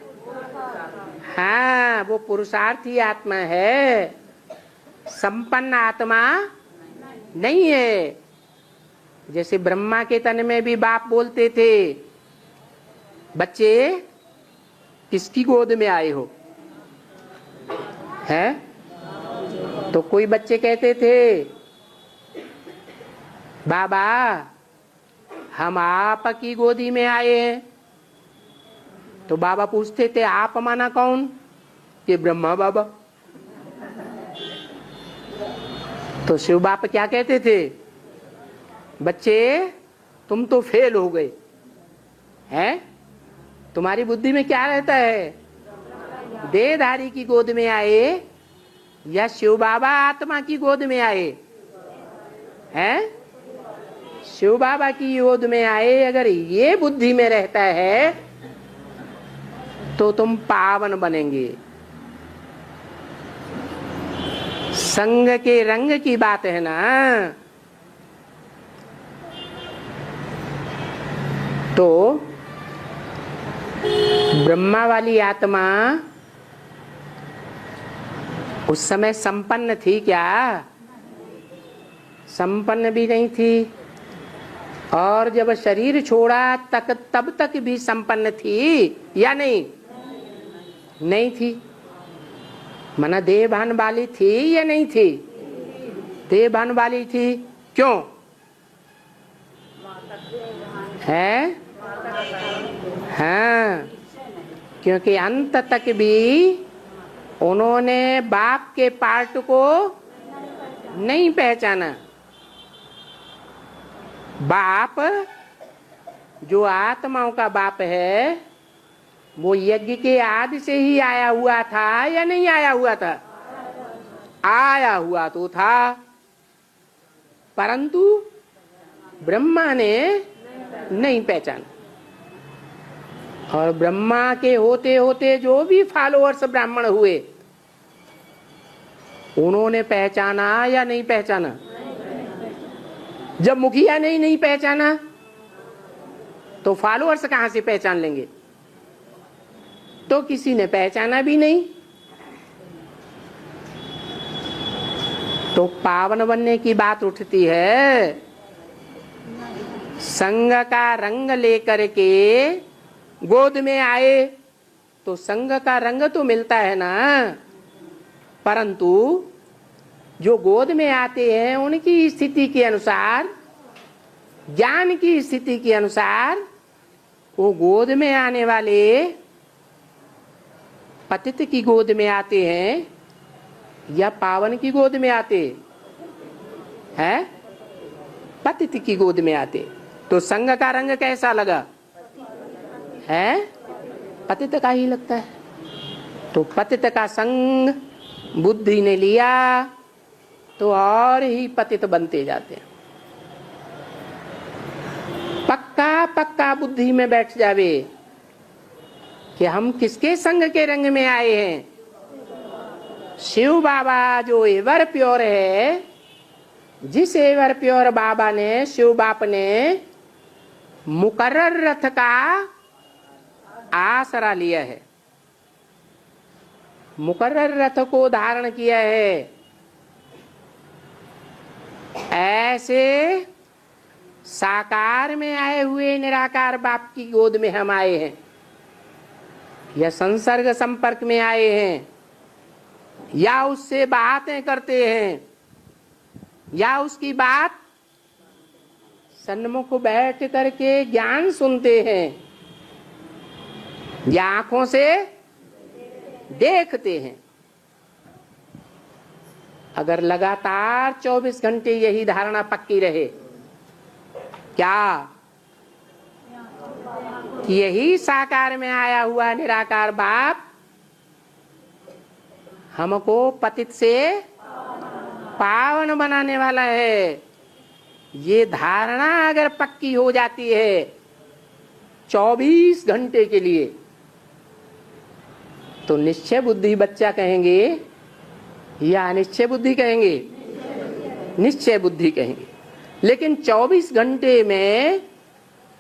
हाँ, वो पुरुषार्थी आत्मा है, संपन्न आत्मा नहीं है। जैसे ब्रह्मा के तन में भी बाप बोलते थे, बच्चे किसकी गोद में आए हो? है? तो कोई बच्चे कहते थे, बाबा हम आपकी गोदी में आए हैं। तो बाबा पूछते थे, आप माना कौन? कि ब्रह्मा बाबा। तो शिव बाप क्या कहते थे, बच्चे तुम तो फेल हो गए हैं, तुम्हारी बुद्धि में क्या रहता है? देहधारी की गोद में आए या शिव बाबा आत्मा की गोद में आए? हैं? शिव बाबा की गोद में आए। अगर ये बुद्धि में रहता है तो तुम पावन बनेंगे। संग के रंग की बात है ना। तो ब्रह्मा वाली आत्मा उस समय संपन्न थी क्या? संपन्न भी नहीं थी। और जब शरीर छोड़ा तब तक भी संपन्न थी या नहीं? नहीं थी। मना देहभान वाली थी या नहीं थी? देहभान वाली थी। क्यों है? हाँ, क्योंकि अंत तक भी उन्होंने बाप के पार्ट को नहीं पहचाना। बाप जो आत्माओं का बाप है, वो यज्ञ के आदि से ही आया हुआ था या नहीं आया हुआ था? आया हुआ तो था, परंतु ब्रह्मा ने नहीं पहचाना। और ब्रह्मा के होते होते जो भी फॉलोअर्स ब्राह्मण हुए, उन्होंने पहचाना या नहीं पहचाना? जब मुखिया ने ही नहीं पहचाना तो फॉलोअर्स कहां से पहचान लेंगे? तो किसी ने पहचाना भी नहीं। तो पावन बनने की बात उठती है। संग का रंग लेकर के गोद में आए तो संग का रंग तो मिलता है ना, परंतु जो गोद में आते हैं उनकी स्थिति के अनुसार, ज्ञान की स्थिति के अनुसार, वो गोद में आने वाले पतित की गोद में आते हैं या पावन की गोद में आते हैं? पतित की गोद में आते। तो संग का रंग कैसा लगा? है? पतित का ही लगता है। तो पतित का संग बुद्धि ने लिया तो और ही पतित बनते जाते हैं। पक्का पक्का बुद्धि में बैठ जावे कि हम किसके संग के रंग में आए हैं? शिव बाबा जो एवर प्योर है, जिस एवर प्योर बाबा ने, शिव बाप ने मुकर्रर रथ का आसरा लिया है, मुकर्रर रथ को धारण किया है। ऐसे साकार में आए हुए निराकार बाप की गोद में हम आए हैं, या संसर्ग संपर्क में आए हैं, या उससे बातें करते हैं, या उसकी बात सन्मुख बैठ करके ज्ञान सुनते हैं, या आंखों से देखते हैं। अगर लगातार 24 घंटे यही धारणा पक्की रहे, क्या यही साकार में आया हुआ निराकार बाप हमको पतित से पावन बनाने वाला है, ये धारणा अगर पक्की हो जाती है 24 घंटे के लिए, तो निश्चय बुद्धि बच्चा कहेंगे या अनिश्चय बुद्धि कहेंगे? निश्चय बुद्धि कहेंगे। लेकिन 24 घंटे में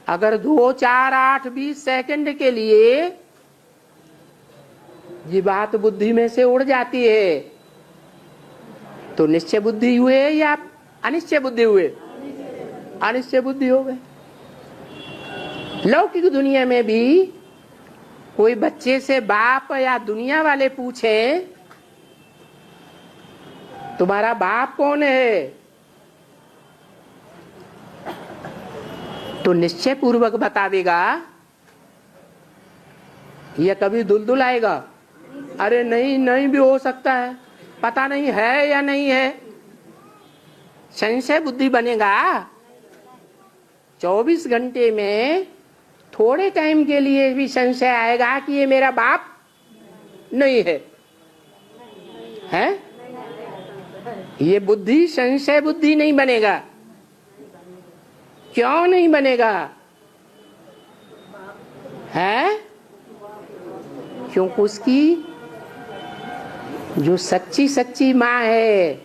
अगर 2, 4, 8, 20 सेकंड के लिए ये बात बुद्धि में से उड़ जाती है, तो निश्चय बुद्धि हुए या अनिश्चय बुद्धि हुए? अनिश्चय बुद्धि हो गए। लौकिक दुनिया में भी कोई बच्चे से बाप या दुनिया वाले पूछे तुम्हारा बाप कौन है, तो निश्चय पूर्वक बता देगा या कभी दुलदुल आएगा? अरे नहीं, नहीं भी हो सकता है, पता नहीं है या नहीं है, संशय बुद्धि बनेगा। 24 घंटे में थोड़े टाइम के लिए भी संशय आएगा कि ये मेरा बाप नहीं है, है? ये बुद्धि संशय बुद्धि नहीं बनेगा। क्यों नहीं बनेगा? है क्योंकि उसकी जो सच्ची सच्ची माँ है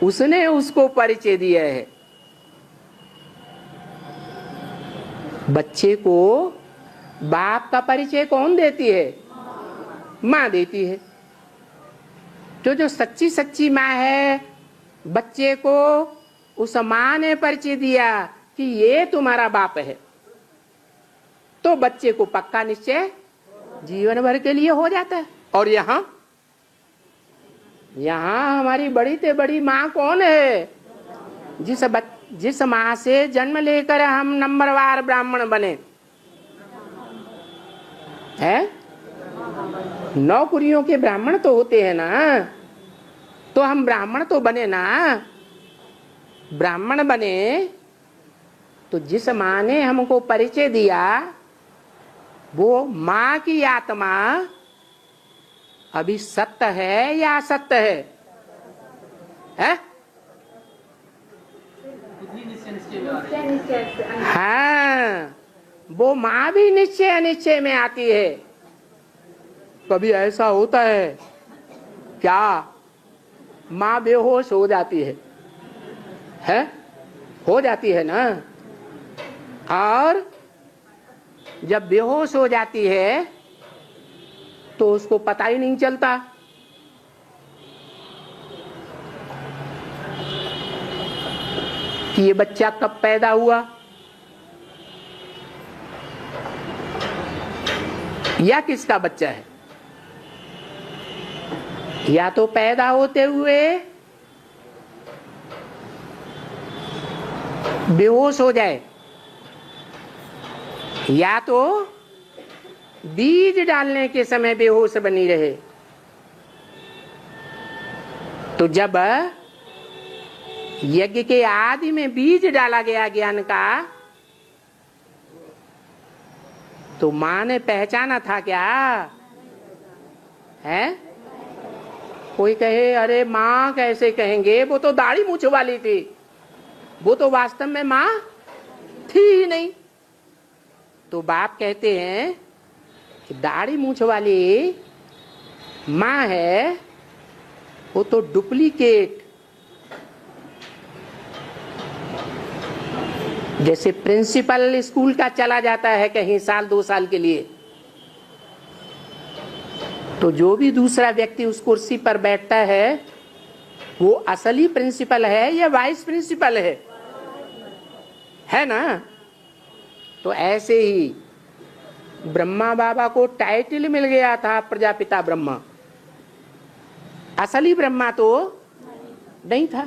उसने उसको परिचय दिया है। बच्चे को बाप का परिचय कौन देती है? माँ देती है। तो जो सच्ची सच्ची माँ है, बच्चे को उस माँ ने परिचय दिया कि ये तुम्हारा बाप है, तो बच्चे को पक्का निश्चय जीवन भर के लिए हो जाता है। और यहाँ हमारी बड़ी से बड़ी माँ कौन है? जिस माँ से जन्म लेकर हम नंबरवार ब्राह्मण बने हैं। नौकरियों के ब्राह्मण तो होते हैं ना, तो हम ब्राह्मण तो बने ना। ब्राह्मण बने तो जिस माँ ने हमको परिचय दिया, वो माँ की आत्मा अभी सत्य है या असत्य है? है? हाँ, वो माँ भी निश्चय अनिश्चय में आती है। कभी ऐसा होता है क्या माँ बेहोश हो जाती है? हो जाती है ना। और जब बेहोश हो जाती है तो उसको पता ही नहीं चलता कि ये बच्चा कब पैदा हुआ, या किसका बच्चा है। या तो पैदा होते हुए बेहोश हो जाए, या तो बीज डालने के समय बेहोश बनी रहे। तो जब यज्ञ के आदि में बीज डाला गया ज्ञान का, तो माँ ने पहचाना था क्या? है? कोई कहे अरे माँ कैसे कहेंगे, वो तो दाढ़ी मूछ वाली थी, वो तो वास्तव में माँ थी ही नहीं। तो बाप कहते हैं कि दाढ़ी मूछ वाली माँ है, वो तो डुप्लीकेट। जैसे प्रिंसिपल स्कूल का चला जाता है कहीं साल 2 साल के लिए, तो जो भी दूसरा व्यक्ति उस कुर्सी पर बैठता है वो असली प्रिंसिपल है या वाइस प्रिंसिपल है ना। तो ऐसे ही ब्रह्मा बाबा को टाइटल मिल गया था प्रजापिता ब्रह्मा, असली ब्रह्मा तो नहीं था,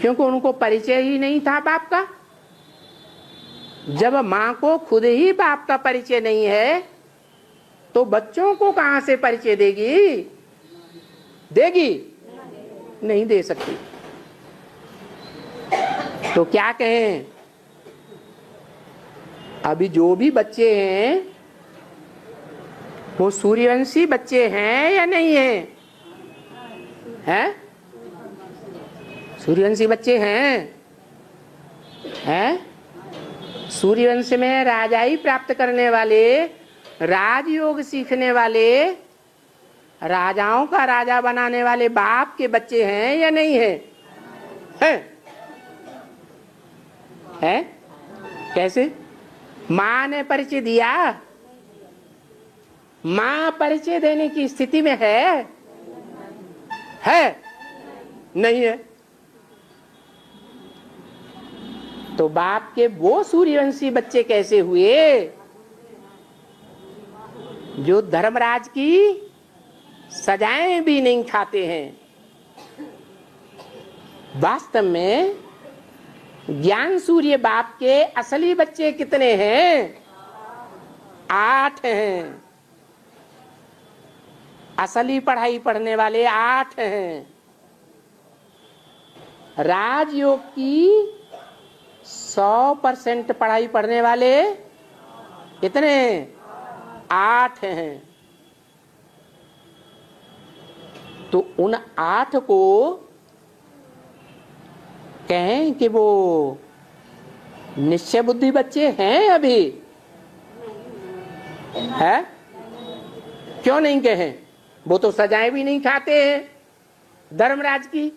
क्योंकि उनको परिचय ही नहीं था बाप का। जब मां को खुद ही बाप का परिचय नहीं है तो बच्चों को कहां से परिचय देगी? नहीं दे सकती। तो क्या कहें, अभी जो भी बच्चे हैं वो सूर्यवंशी बच्चे हैं या नहीं हैं? सूर्यवंशी बच्चे हैं? सूर्यवंश में राजाई प्राप्त करने वाले, राजयोग सीखने वाले, राजाओं का राजा बनाने वाले बाप के बच्चे हैं या नहीं हैं? कैसे? मां ने परिचय दिया, मां परिचय देने की स्थिति में है? नहीं है। तो बाप के वो सूर्यवंशी बच्चे कैसे हुए जो धर्मराज की सजाएं भी नहीं खाते हैं? वास्तव में ज्ञान सूर्य बाप के असली बच्चे कितने हैं? 8 हैं। असली पढ़ाई पढ़ने वाले 8 हैं। राजयोग की 100% पढ़ाई पढ़ने वाले कितने? 8 हैं। तो उन 8 को कहें कि वो निश्चय बुद्धि बच्चे हैं अभी? है? क्यों नहीं कहें? वो तो सजाएं भी नहीं खाते हैं धर्मराज की,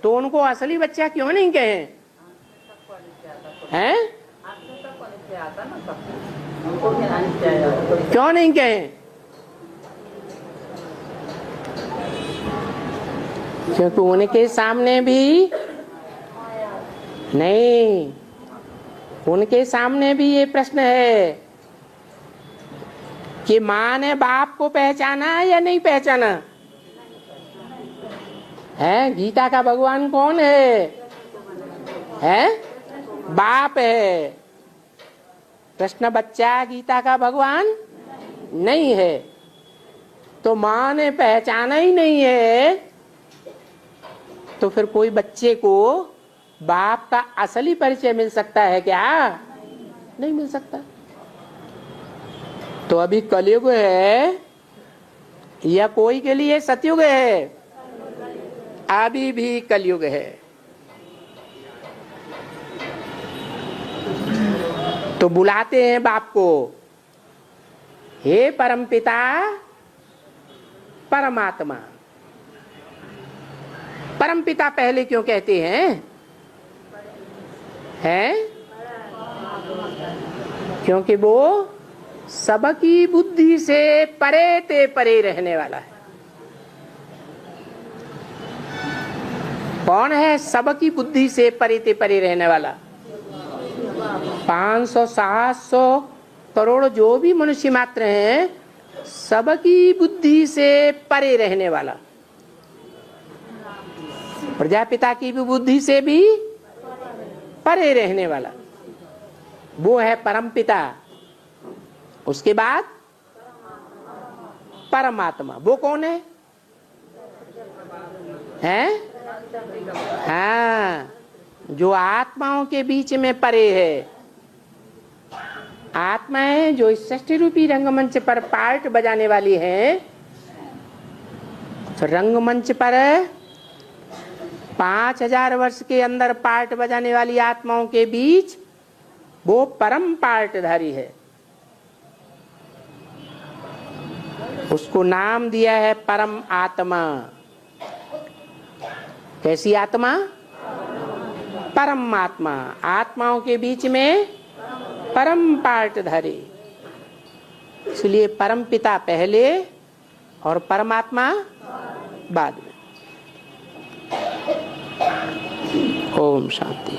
तो उनको असली बच्चा क्यों नहीं कहें? हैं? क्यों नहीं कहें? क्योंकि उनके सामने भी नहीं, उनके सामने भी ये प्रश्न है कि मां ने बाप को पहचाना या नहीं पहचाना है? गीता का भगवान कौन है? बाप है। कृष्ण बच्चा गीता का भगवान नहीं है। तो मां ने पहचाना ही नहीं है, तो फिर कोई बच्चे को बाप का असली परिचय मिल सकता है क्या? नहीं मिल सकता। तो अभी कलयुग है या कोई के लिए सतयुग है? अभी भी कलयुग है। तो बुलाते हैं बाप को, हे परमपिता परमात्मा। परमपिता पहले क्यों कहते हैं? क्योंकि वो सबकी बुद्धि से परे ते परे रहने वाला है। कौन है सबकी बुद्धि से परे ते परे रहने वाला? 500-700 करोड़ जो भी मनुष्य मात्र हैं, सबकी बुद्धि से परे रहने वाला। प्रजापिता की भी बुद्धि से भी परे रहने वाला वो है परमपिता। उसके बाद परमात्मा, वो कौन है? हाँ, जो आत्माओं के बीच में परे है। आत्माएं जो इस सृष्टि रूपी रंगमंच पर पार्ट बजाने वाली हैं, तो रंगमंच पर 5000 वर्ष के अंदर पार्ट बजाने वाली आत्माओं के बीच वो परम पार्टधारी है। उसको नाम दिया है परम आत्मा। कैसी आत्मा? परम आत्मा। आत्माओं के बीच में परम पार्टधारी, इसलिए परम पिता पहले और परमात्मा बाद में। ओम शांति।